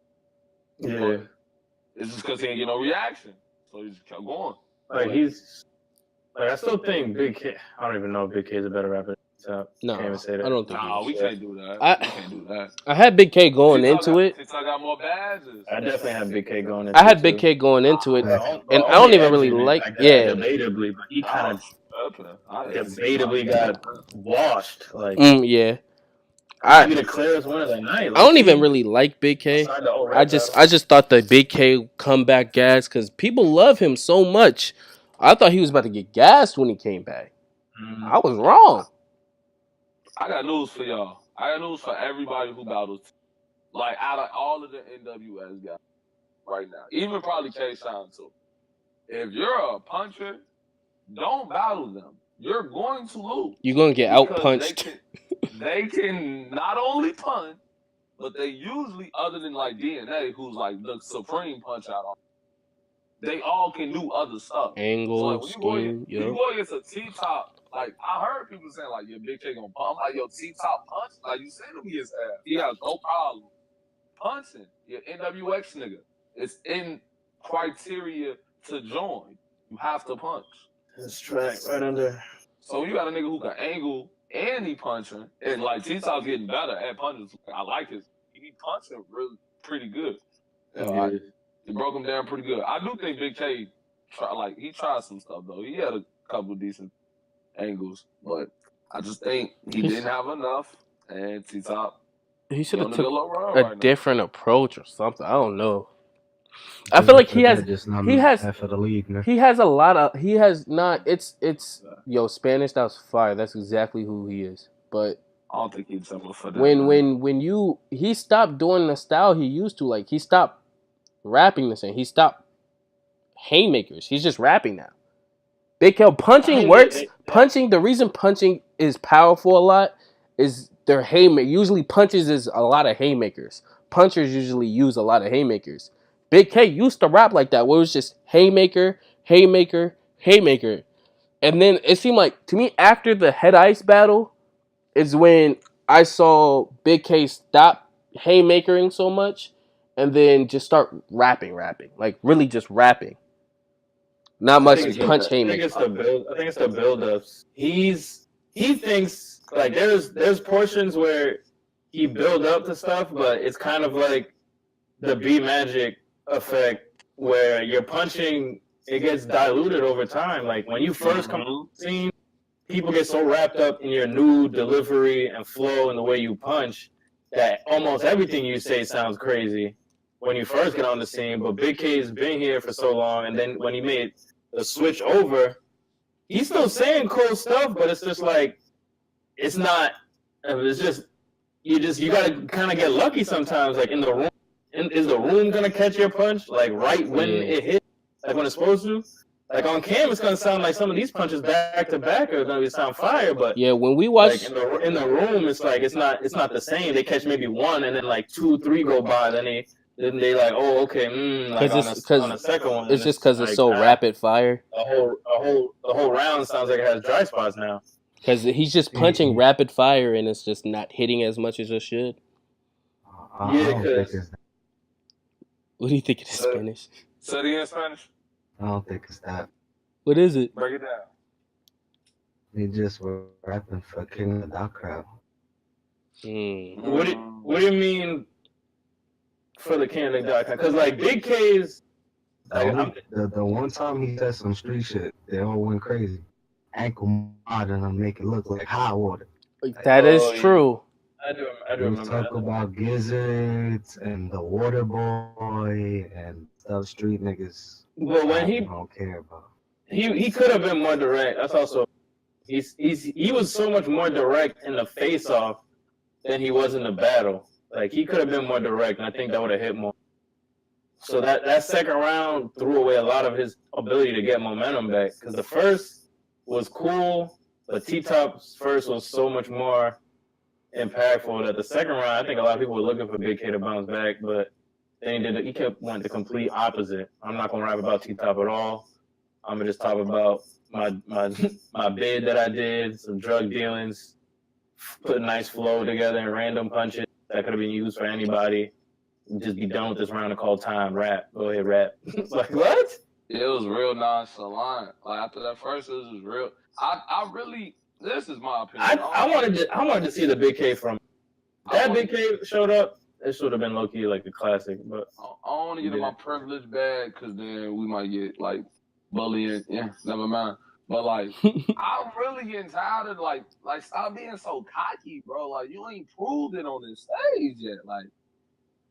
Yeah. But it's just because he didn't get no reaction. So he just kept going. I still think Big K, I don't even know if Big K is a better rapper. So no, can't even say that. I don't think we can't do that. We can't do that. I had Big K going into it. I got more badges. I definitely had Big K going into it. I had Big K going into it. And I don't even really debatably, but he kind of debatably got washed. Like, yeah. I be the clearest one of the night. Like, I don't even really like Big K. I just thought the Big K comeback gas because people love him so much. I thought he was about to get gassed when he came back. I was wrong. I got news for y'all. I got news for everybody who battles. Like out of all of the NWS guys right now, even probably K-Shine too. If you're a puncher, don't battle them. You're going to lose. You're going to get out-punched. They can not only punch, but they usually, other than like DNA, who's like the supreme punch out, they all can do other stuff. Angles, so like, when you go against a T-top, like I heard people saying like, your Big K gonna pump. I'm like, yo, T-top punch? Like you seen him his ass. He has no problem punching. Your NWX nigga. It's in criteria to join. You have to punch. This track right under. So you got a nigga who can angle and he punching, and like T-Top's getting better at punches. I like his. He punching really pretty good. He broke him down pretty good. I do think Big K he tried some stuff though. He had a couple decent angles, but I just think he didn't have enough. And T-Top, he should have took a different approach or something. I don't know. I feel like he has a lot of Spanish. That was fire. That's exactly who he is. But I don't think he's something for that. When he stopped doing the style he used to, like he stopped rapping the same. He stopped haymakers. He's just rapping now. Big K punching works. Punching, the reason punching is powerful a lot is their haymaker. Usually punches is a lot of haymakers. Punchers usually use a lot of haymakers. Big K used to rap like that, where it was just haymaker, haymaker, haymaker. And then it seemed like, to me, after the Head Ice battle is when I saw Big K stop haymakering so much and then just start rapping. Like, really just rapping. Not much punch haymaker. I think it's the build-ups. He thinks, like, there's portions where he build up to stuff, but it's kind of like the B-Magic effect where you're punching, it gets diluted over time. Like when you first come on the scene, people get so wrapped up in your new delivery and flow and the way you punch that almost everything you say sounds crazy when you first get on the scene. But Big K's been here for so long, and then when he made the switch over, he's still saying cool stuff, but it's just like it's just you gotta kind of get lucky sometimes, like in the room. Is the room gonna catch your punch like right when it hits, like when it's supposed to? like on cam, it's gonna sound like some of these punches back to back are gonna sound fire, but yeah, when we watch like in the room, it's like it's not the same. They catch maybe one, and then like 2, 3 go by, then they like, oh, okay, like on the second one, it's just because like, it's so rapid fire. The whole round sounds like it has dry spots now. Because he's just punching rapid fire, and it's just not hitting as much as it should. Yeah, because what do you think it is, Spanish? Say it in Spanish. I don't think it's that. What is it? Break it down. They just were rapping for King of the Dot crowd. What do you mean for the King of the Dot crowd? Because like Big K's, like, the one time he said some street shit, they all went crazy. Ankle mod and them make it look like hot water. That is true. I do remember. Talk about gizzards and the water boy and stuff street niggas. But when he don't care about. He could have been more direct. That's also he was so much more direct in the face off than he was in the battle. Like he could have been more direct, and I think that would have hit more. So that second round threw away a lot of his ability to get momentum back. Because the first was cool, but T-Top's first was so much more impactful that the second round, I think a lot of people were looking for Big K to bounce back, but then he kept wanting the complete opposite. I'm not gonna rap about T-Top at all. I'm gonna just talk about my bid that I did, some drug dealings, put a nice flow together and random punches that could have been used for anybody. Just be done with this round and call time. Rap. Go ahead, rap. Like, what? It was real nonchalant. Like after that first, it was real. I really, this is my opinion. I wanted to see the Big K from that. Big K showed up. It should have been low key like a classic. But I don't want to get in my privilege bag because then we might get like bullying. Yeah, never mind. But like, I'm really getting tired of like stop being so cocky, bro. Like you ain't proved it on this stage yet. Like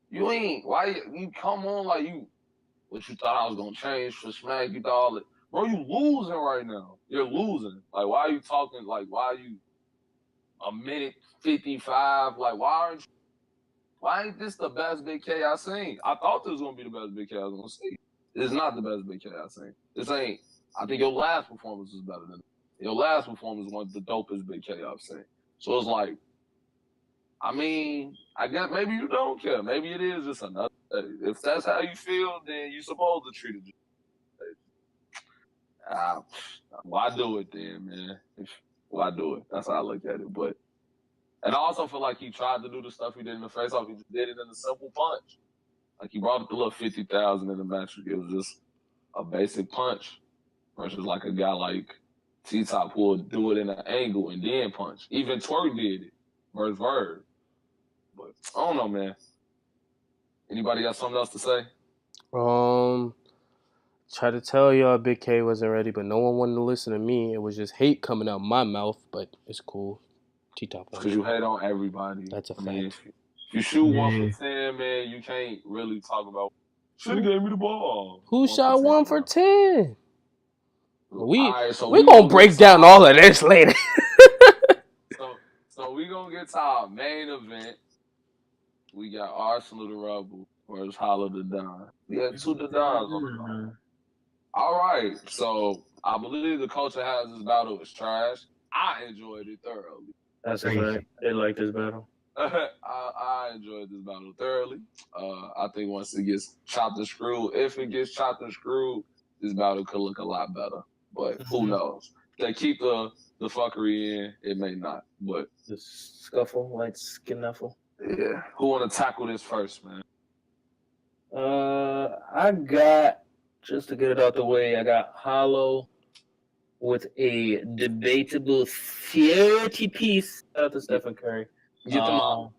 you ain't. Why you come on like you? What you thought I was gonna change for smack? You thought all it, bro. You losing right now. You're losing. Like why are you talking? Like why are you a minute 55? Like why ain't this the best Big K I seen? I thought this was gonna be the best Big K I was gonna see. It's not the best Big K I seen. This ain't. I think your last performance was better than it. Your last performance was one of the dopest Big K I've seen. So it's like, I mean, I guess maybe you don't care. Maybe it is just another day. If that's how you feel, then you're supposed to treat it. Why do it then, man? Why do it? That's how I look at it. But and I also feel like he tried to do the stuff he did in the face-off. He just did it in a simple punch. Like he brought up the little 50,000 in the match. It was just a basic punch versus like a guy like T-Top who would do it in an angle and then punch. Even Twerk did it versus Verb. But I don't know, man. Anybody got something else to say? Try to tell y'all Big K wasn't ready, but no one wanted to listen to me. It was just hate coming out my mouth, but it's cool. T-Top. Because you hate on everybody. That's a fact. Mean, if you shoot 1 for 10, man, you can't really talk about should have gave me the ball. Who shot 1 for 10? We right, gonna break down all of this later. So we gonna get to our main event. We got Arsenal the Rebel versus Hollow the Don. We had 2 the Dons on the line. All right, so I believe the culture has this battle is trash. I enjoyed it thoroughly. That's a fact. They like this battle. I enjoyed this battle thoroughly. I think once it gets chopped and screwed, if it gets chopped and screwed, this battle could look a lot better. But who knows? If they keep the fuckery in, it may not. But the scuffle, like skinnuffle. Yeah. Who want to tackle this first, man? I got, just to get it out the way, I got Hollow with a debatable 30 piece. Shout out to Stephen Curry. Get them on.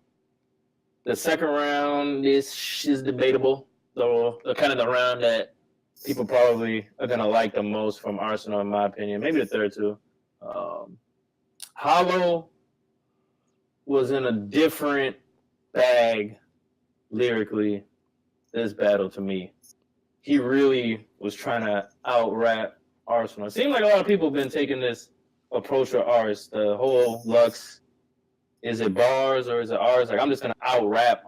The second round is debatable. So the kind of the round that people probably are gonna like the most from Arsenal, in my opinion. Maybe the third too. Hollow was in a different bag lyrically this battle to me. He really was trying to out-rap Arsenal. It seemed like a lot of people have been taking this approach with ours. The whole Lux, is it bars or is it ours? Like, I'm just going to out-rap.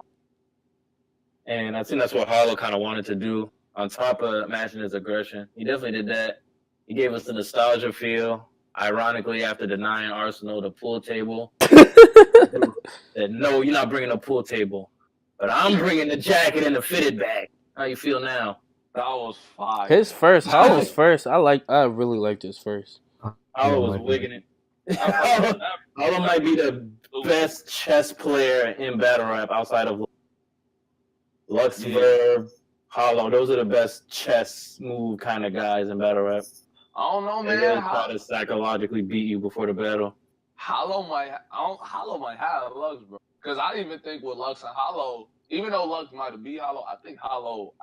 And I think that's what Hollow kind of wanted to do on top of matching his aggression. He definitely did that. He gave us the nostalgia feel. Ironically, after denying Arsenal the pool table, said, "No, you're not bringing a pool table, but I'm bringing the jacket and the fitted bag." How you feel now? That was fire. His first, Hollow's first. I really liked his first. Hollow was wigging it. Hollow might be the best chess player in battle rap outside of Luxverb, Hollow. Those are the best chess move kind of guys in battle rap. I don't know, man. They really try to psychologically beat you before the battle. Hollow might have Lux, bro. Because I even think with Lux and Hollow, even though Lux might have beat Hollow, I think Hollow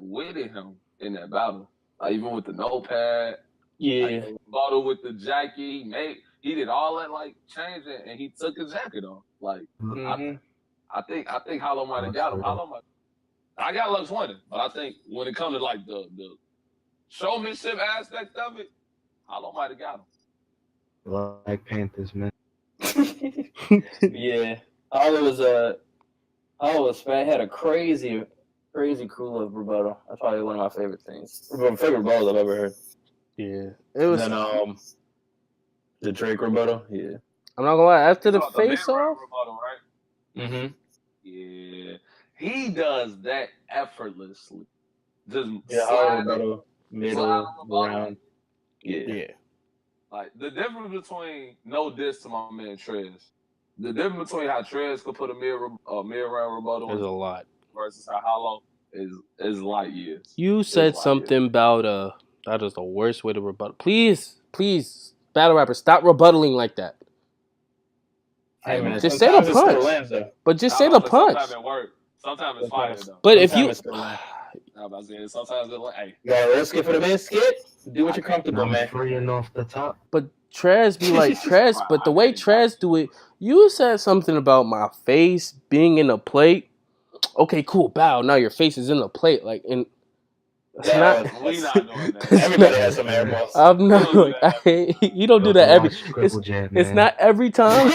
witted him in that battle. Like even with the notepad, battle with the jacket, he did all that like changing, and he took his jacket off. Like I think Hollow might have got him. I got Lux winning, but I think when it comes to like the showmanship aspect of it, Hollow might have got him. Like Panthers, man. Yeah, Hollow was fat. Had a crazy cool of rebuttal. That's probably one of my favorite things. Favorite balls I've ever heard. Yeah, it was. And then the Drake rebuttal. Yeah, I'm not gonna lie. After the face off, rebuttal, right? Yeah, he does that effortlessly. Just rebuttal, middle, round. Yeah. Like the difference between no diss to my man Trez, the difference between how Trez could put a mid-round rebuttal is a lot versus how Hollow is light years. You said something about that is the worst way to rebuttal. Please, battle rappers, stop rebuttaling like that. Hey man, just say the punch. But just say the punch. Sometimes it works. Sometimes it's fire though. But if you sometimes it's like, hey, you gotta risk it for the biscuit. Do what you're comfortable, man. Freeing off the top. But Trez be like Trez, but the way Trez do it, you said something about my face being in a plate. Okay, cool. Bow. Now your face is in the plate, like in. We not doing that. Everybody has some air balls. I'm not. You don't do that every. It's not every time.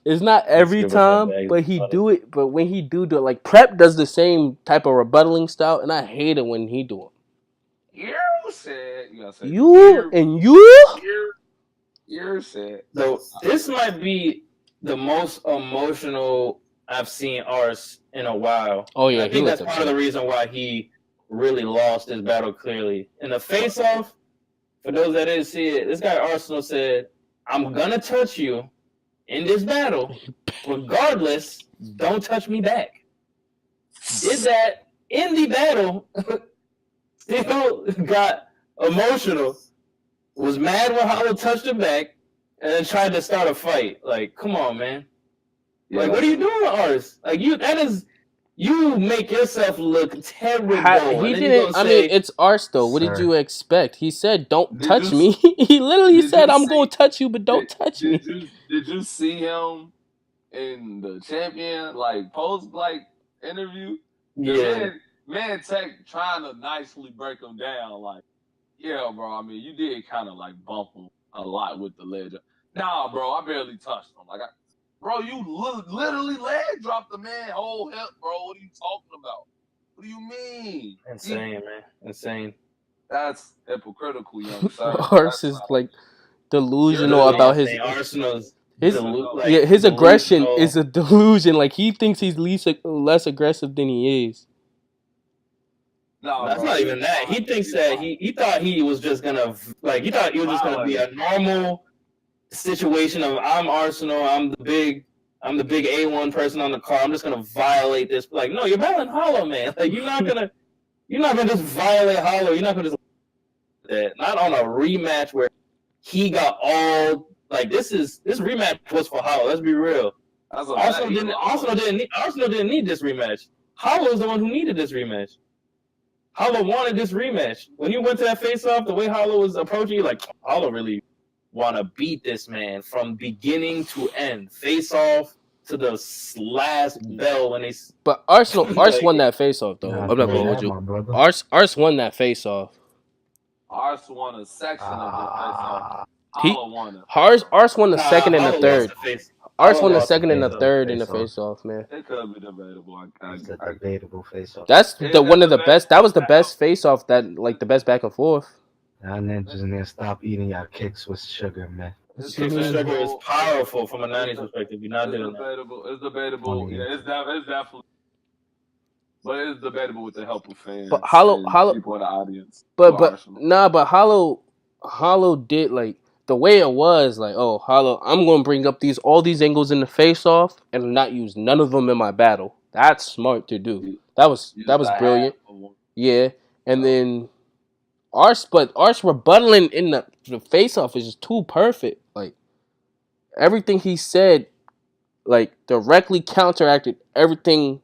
It's not every time, but he do it. But when he do it, like Prep does the same type of rebuttaling style, and I hate it when he do it. You said you said. So this might be the most emotional I've seen Ars in a while. Oh yeah, I think that's part of the reason why he really lost his battle clearly. In the face-off, for those that didn't see it, this guy Arsenal said, "I'm gonna touch you in this battle, regardless. Don't touch me back." Did that in the battle. Still got emotional. Was mad when Hollow touched him back, and then tried to start a fight. Like, come on, man. Like, what are you doing with Ars? Like, you make yourself look terrible. He didn't. I mean, it's Ars though. What did you expect? He said, "Don't touch me." He literally said, "I'm going to touch you, but don't touch me." Did you see him in the champion post interview? Yeah. Man, Tech trying to nicely break him down. Like, yeah, bro. I mean, you did kind of bump him a lot with the leg. Nah, bro. I barely touched him. Bro, you literally leg dropped the man whole hip, bro. What are you talking about? What do you mean? Insane, man. Insane. That's hypocritical, young sir. Ars is delusional about his Arsenal's his aggression is a delusion. Like he thinks he's less aggressive than he is. No, that's not even that. He thinks that he thought he was just gonna he thought he was just gonna be a normal situation of I'm Arsenal, I'm the big A1 person on the car. I'm just gonna violate this. Like, no, you're battling Hollow, man. Like you're not gonna just violate Hollow. You're not gonna just that. Not on a rematch where he got all this rematch was for Hollow. Let's be real. Arsenal didn't need this rematch. Hollow's the one who needed this rematch. Hollow wanted this rematch. When you went to that face-off, the way Hollow was approaching you, Hollow really want to beat this man from beginning to end, face-off to the last bell when they. But Ars won that face-off though. I'm not gonna hold you. Ars won that face-off. Ars won a section of the face-off. Hollow won it. Ars won the second and the third. Ars won the lost the second and the face-off. third in the face-off, man. It could be debatable. It's a debatable face-off. That's one of the best. That was the best face-off. That like the best back and forth. Y'all ninjas in there, stop eating y'all kicks with sugar, man. Kicks with sugar is powerful from a 90s perspective. You're not doing that. It's debatable. Yeah, it's definitely. But it's debatable with the help of fans. But Hollow people in the audience. But Hollow did like the way it was like, oh, Hollow, I'm gonna bring up all these angles in the face off and not use none of them in my battle. That's smart to do. That was brilliant. Yeah. And then Ars rebuttaling in the face off is just too perfect. Like everything he said like directly counteracted everything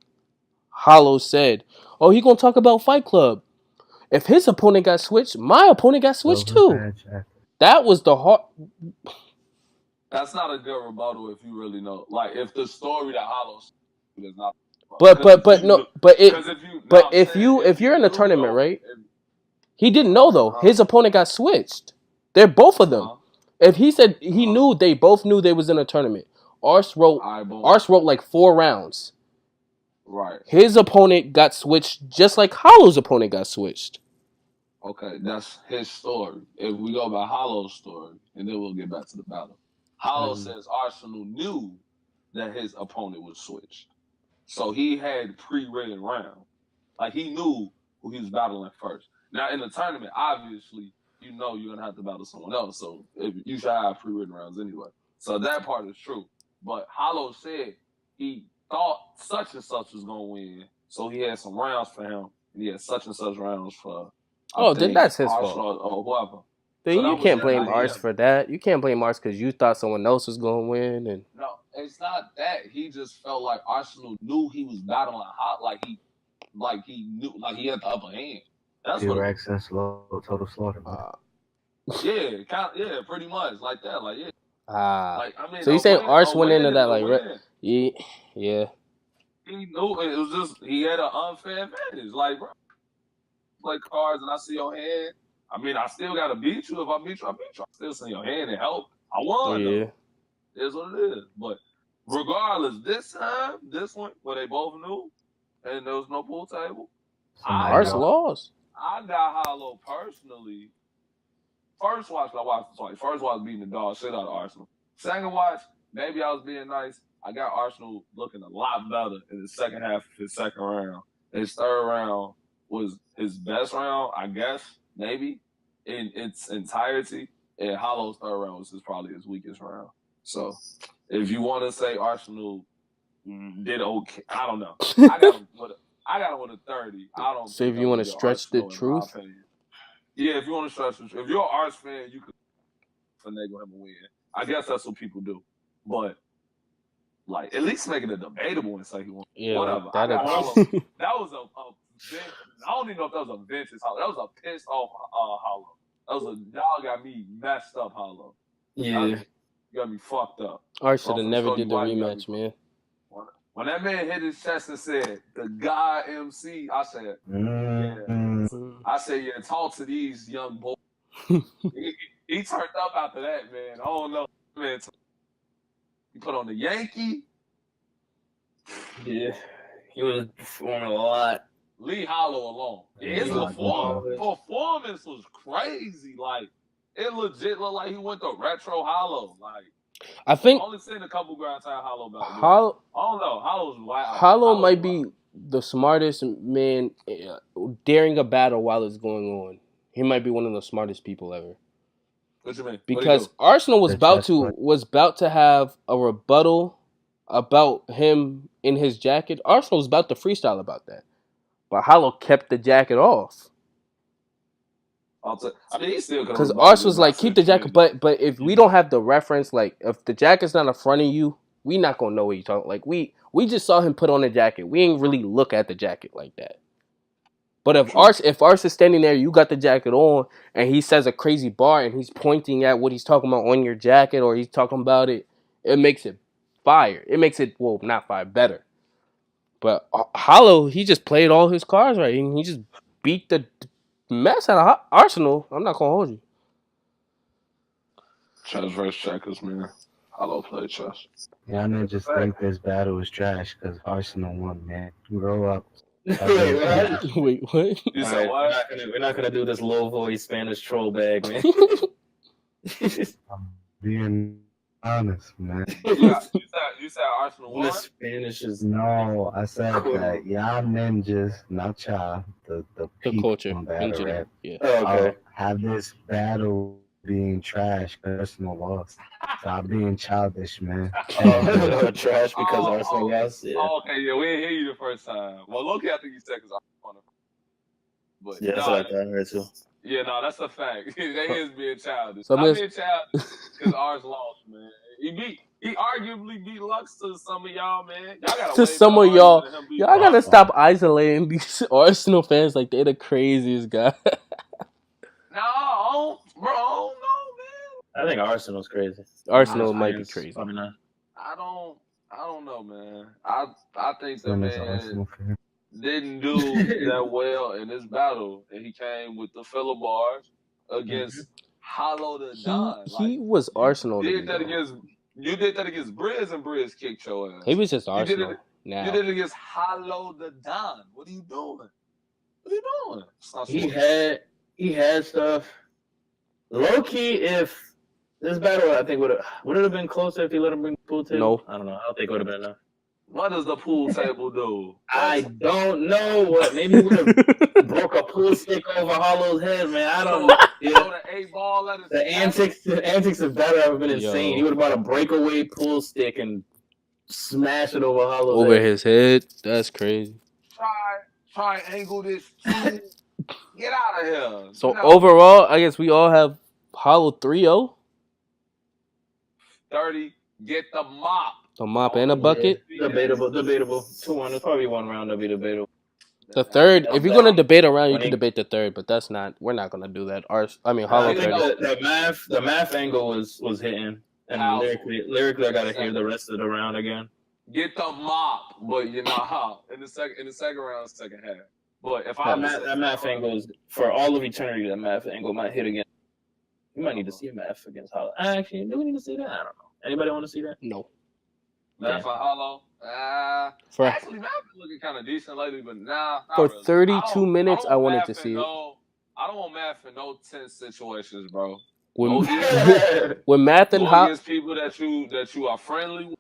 Hollow said. Oh, he gonna talk about Fight Club. If his opponent got switched, my opponent got switched too. That was the hard. That's not a good rebuttal if you really know. Like if the story that Hollow is not. But if you're in the tournament, right? He didn't know though. His opponent got switched. They're both of them. If he said he knew, they both knew they was in a tournament. Ars wrote like 4 rounds. Right. His opponent got switched just like Hollow's opponent got switched. Okay, that's his story. If we go by Hollow's story, and then we'll get back to the battle. Hollow says Arsenal knew that his opponent was switched. So he had pre-written round. Like he knew who he was battling first. Now in the tournament, obviously, you know you're gonna have to battle someone else. So you should have pre-written rounds anyway. So that part is true. But Hollow said he thought such and such was gonna win, so he had some rounds for him, and he had such and such rounds for. Then that's his fault. Or whoever. Then so you can't blame Ars for that. You can't blame Ars because you thought someone else was gonna win. And no, it's not that. He just felt like Arsenal knew he was battling hot, like he knew, like he had the upper hand. That's what. T-Rex slow, total slaughter. Yeah, pretty much like that. Like yeah. Like I mean, so you saying Ars went into that like yeah. He knew it was just he had an unfair advantage. Like bro, play cards and I see your hand. I mean, I still gotta beat you. If I beat you, I beat you. I still see your hand and help. I won. Yeah, it's what it is. But regardless, this one where they both knew, and there was no pool table. Ars lost. I got Hollow personally. First watch, I watched twice. First watch beating the dog shit out of Arsenal. Second watch, maybe I was being nice. I got Arsenal looking a lot better in the second half of his second round. His third round was his best round, I guess, maybe, in its entirety. And Hollow's third round was probably his weakest round. So, if you want to say Arsenal did okay, I don't know. I got him with a 30. I don't. So if you want to stretch the truth. Yeah, if you want to stretch the truth. If you're an Ars fan, you could finagle him a win. I guess that's what people do. But, like, at least make it a debatable and say he won. Yeah, whatever. That was I don't even know if that was a vintage Hollow. That was a pissed off Hollow. That was y'all got me messed up Hollow. Yeah. You got me fucked up. Ars should have never did the rematch, man. When that man hit his chest and said, the guy MC, I said, yeah. I said, yeah, talk to these young boys. he turned up after that, man. I don't know. Man, he put on the Yankee. Yeah. He was performing a lot. Leave Hollow alone. His performance was crazy. Like, it legit looked like he went to retro Hollow. Like, I think only seen a couple Grand Time Hollow battles. I don't know. Hollow's wild. Hollow might be the smartest man daring a battle while it's going on. He might be one of the smartest people ever. What you mean? Because Arsenal was about to have a rebuttal about him in his jacket. Arsenal was about to freestyle about that, but Hollow kept the jacket off. I mean, he still because Ars was like, keep the jacket, but if we don't have the reference, like if the jacket's not in front of you, we not gonna know what you're talking. Like we just saw him put on a jacket. We ain't really look at the jacket like that. But if Ars is standing there, you got the jacket on, and he says a crazy bar, and he's pointing at what he's talking about on your jacket, or he's talking about it, it makes it fire. It makes it not fire, better. But Hollow, he just played all his cards right, and he just beat the mess out of Arsenal. I'm not gonna hold you. Chess versus checkers, man. Hollow play trash. Yeah, I just think this battle is trash because Arsenal won, man. Grow up. Wait, what? Wait, what? You All said right, what? we're not gonna do this low voice Spanish troll bag, man. I'm being honest, man. You said Arsenal The won? Spanish is No, I said that y'all ninjas, not y'all, the The people culture from in battle general. rap, Yeah. oh, okay. have this battle being trash because Arsenal lost. Stop being childish, man. Trash because Arsenal lost. Yeah. Oh, okay, yeah, we didn't hear you the first time. Well, Loki, I think you said because Arsenal won. But Yeah, that's what I thought I heard too. Yeah, no, that's a fact. They is being childish. So Not being childish because ours lost, man. He arguably beat Lux to some of y'all, man. Y'all gotta to some of y'all, y'all gotta stop isolating these Arsenal fans like they're the craziest guy. No, bro, no, man. I think Arsenal's crazy. Arsenal might be crazy. Probably not. I don't know, man. I think the Son is man an Arsenal fan. didn't do that well in this battle, and he came with the filler bars against Hollow the Don. He was Arsenal. You did that against Briz, and Briz kicked your ass. He was just Arsenal. Now you did it against Hollow the Don. What are you doing? He had stuff. Low key, if this battle, I think would it have been closer if he let him bring the pool table? No. I don't know. I don't think it would have been enough. What does the pool table do? I don't know what. Maybe he would have broke a pool stick over Hollow's head, man. I don't know. The antics of battle have been insane. He would have brought a breakaway pool stick and smash it over Hollow's head. His head. That's crazy. Triangle this. Get out of here. So overall, I guess we all have Hollow 3-0. 30. Get the mop. The mop and a bucket. Debatable. 2-1. There's probably one round that'll be debatable. The third, if you're gonna debate a round, you can debate the third, but we're not gonna do that. Hollow 30. The math angle was hitting, and lyrically, I gotta hear the rest of the round again. Get the mop, but you know how in the second round, second half. But if that math angle is for all of eternity, that math angle might hit again. You might need to see a math against Hollow. Actually, do we need to see that? I don't know. Anybody want to see that? No. Math for Hollow. Actually, math is looking kind of decent lately, but nah. For 32 minutes, I wanted to see it. I don't want math in no tense situations, bro. When math and Hollow against people that you are friendly with,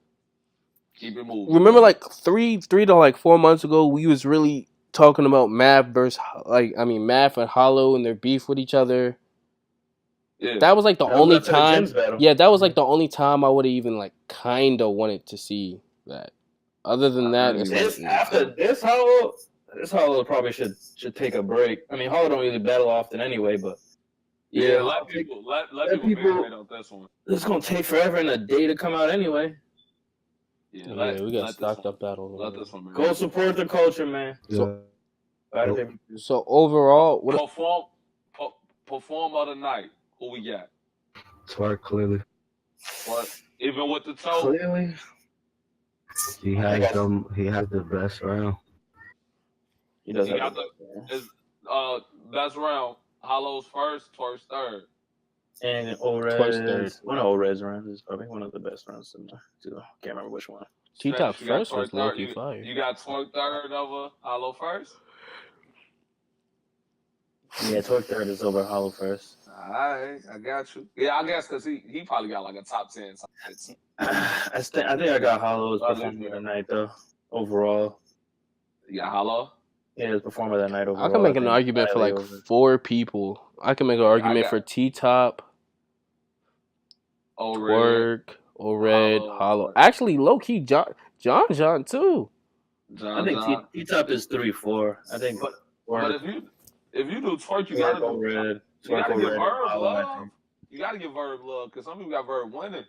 keep it moving. Remember, like 3 to like 4 months ago, we was really talking about math versus math and Hollow and their beef with each other. Yeah. That was like the only time. Yeah, that was like the only time I would have even like kind of wanted to see that. Other than that, this Hollow probably should take a break. I mean, Hollow don't really battle often anyway, but let people marinate on this one. It's gonna take forever and a day to come out anyway. Yeah, we got stocked up battles. Let this one go support the culture, man. So overall, perform of the night. Who we got? Twerk, clearly. What? Even with the toe? Clearly. He has the best round. He does. Best round. Hollow's first, Twerk's third. And Orez. One of Orez rounds is probably one of the best rounds. Can't remember which one. T-Top first was low-key fire. You got Twerk third over Hollow first? Yeah, Twerk third is over Hollow first. Alright, I got you. Yeah, I guess because he probably got like a top 10. I think I got Hollow's performer of the night though. Overall, you got Hollow. Yeah, his performer of the night overall. I can make an argument for like 4 people. I can make an argument for T-Top, Twerk, Hollow. Actually, low key, John too. I think T-Top is 3-4. I think, but if you do Twerk, you gotta go Red. You gotta give Verb love. You gotta give Verb love because some people got Verb winning.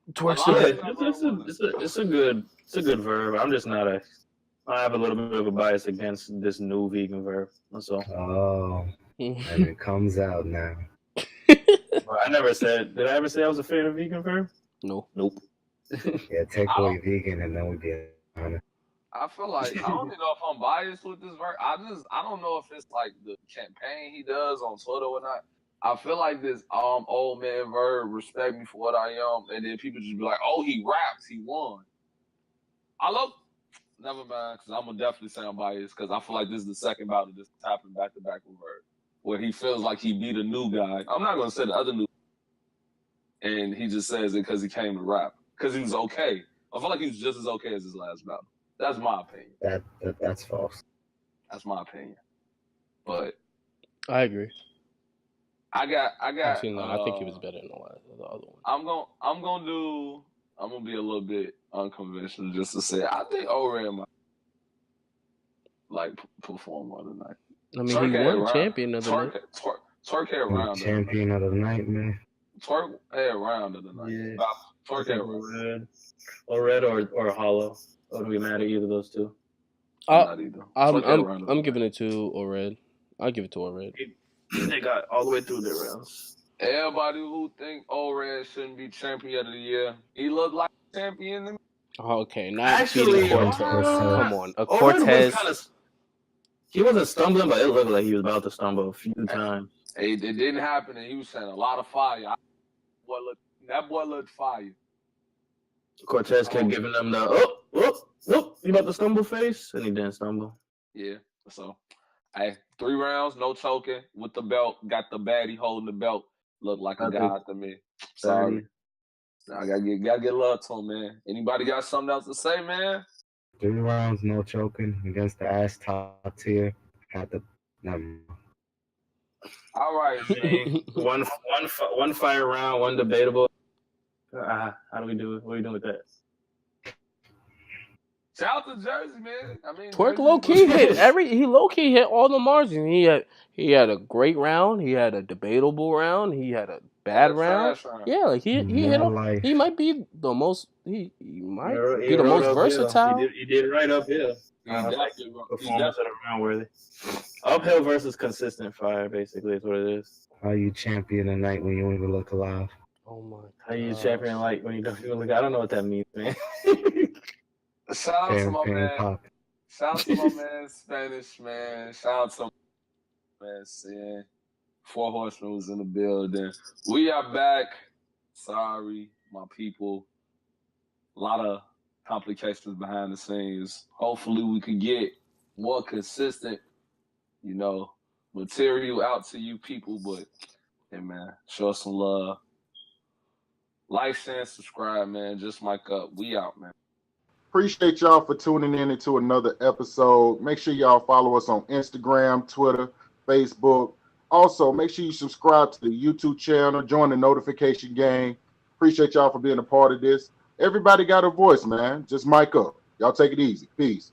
It's a good Verb. I'm just not I have a little bit of a bias against this new vegan Verb. That's all. Oh, and it comes out now. I never said. Did I ever say I was a fan of vegan Verb? No. Nope. Yeah, take away vegan and then we get honest. I feel like I don't even know if I'm biased with this verse. I don't know if it's like the campaign he does on Twitter or not. I feel like this old man Verb respect me for what I am, and then people just be like, "Oh, he raps, he won." I love. Never mind, because I'm gonna definitely say I'm biased because I feel like this is the second bout of this happened back to back with Verb, where he feels like he beat a new guy. I'm not gonna say the other new, and he just says it because he came to rap because he was okay. I feel like he was just as okay as his last battle. That's my opinion. That's false. That's my opinion. But I agree. I got. Actually, no, I think he was better than the other one. I'm gonna be a little bit unconventional just to say I think O-Red might like perform on the night. I mean, he won champion of the night. Twerk had round. Champion of the night, man. Twerk had round of the night. Yeah. Twerk had round. Red or Hollow. I wouldn't be mad at either of those two. Not either. I'm giving it to O-Red. I'll give it to O-Red. They got all the way through their rounds. Everybody who think O-Red shouldn't be champion of the year, he looked like a champion to me. Okay, not actually Cortez. Come on, a Cortez. He wasn't stumbling, but it looked like he was about to stumble a few times. It didn't happen, and he was saying a lot of fire. That boy looked fire. Cortez kept giving them the you about to stumble face, and he didn't stumble. Yeah, so. Hey, 3 rounds, no choking, with the belt. Got the baddie holding the belt. Looked like a god to me. Sorry. I gotta get love to him, man. Anybody got something else to say, man? 3 rounds, no choking against the ass top tier. All right, man. one fire round, one debatable. How do we do it? What are you doing with that? Shout out to Jersey, man. I mean, Twerk low key hit all the margins. He had a great round. He had a debatable round. He had a bad round. Yeah, like he hit. He might be the most. He might be the most versatile. He did right uphill. Performance at a round worthy. Uphill versus consistent fire, basically, is what it is. How you champion a night when you don't even look alive? Oh my God. How you champion like when you don't even look? I don't know what that means, man. Shout out to my man. Shout out to my man Spanish, man. Shout out to my man Sinn. 4 Horsemen was in the building. We are back. Sorry, my people. A lot of complications behind the scenes. Hopefully we can get more consistent, material out to you people. But, hey, man, show us some love. Like, share, and subscribe, man. Just mic up. We out, man. Appreciate y'all for tuning in into another episode. Make sure y'all follow us on Instagram, Twitter, Facebook. Also, make sure you subscribe to the YouTube channel, join the notification gang. Appreciate y'all for being a part of this. Everybody got a voice, man. Just mic up. Y'all take it easy. Peace.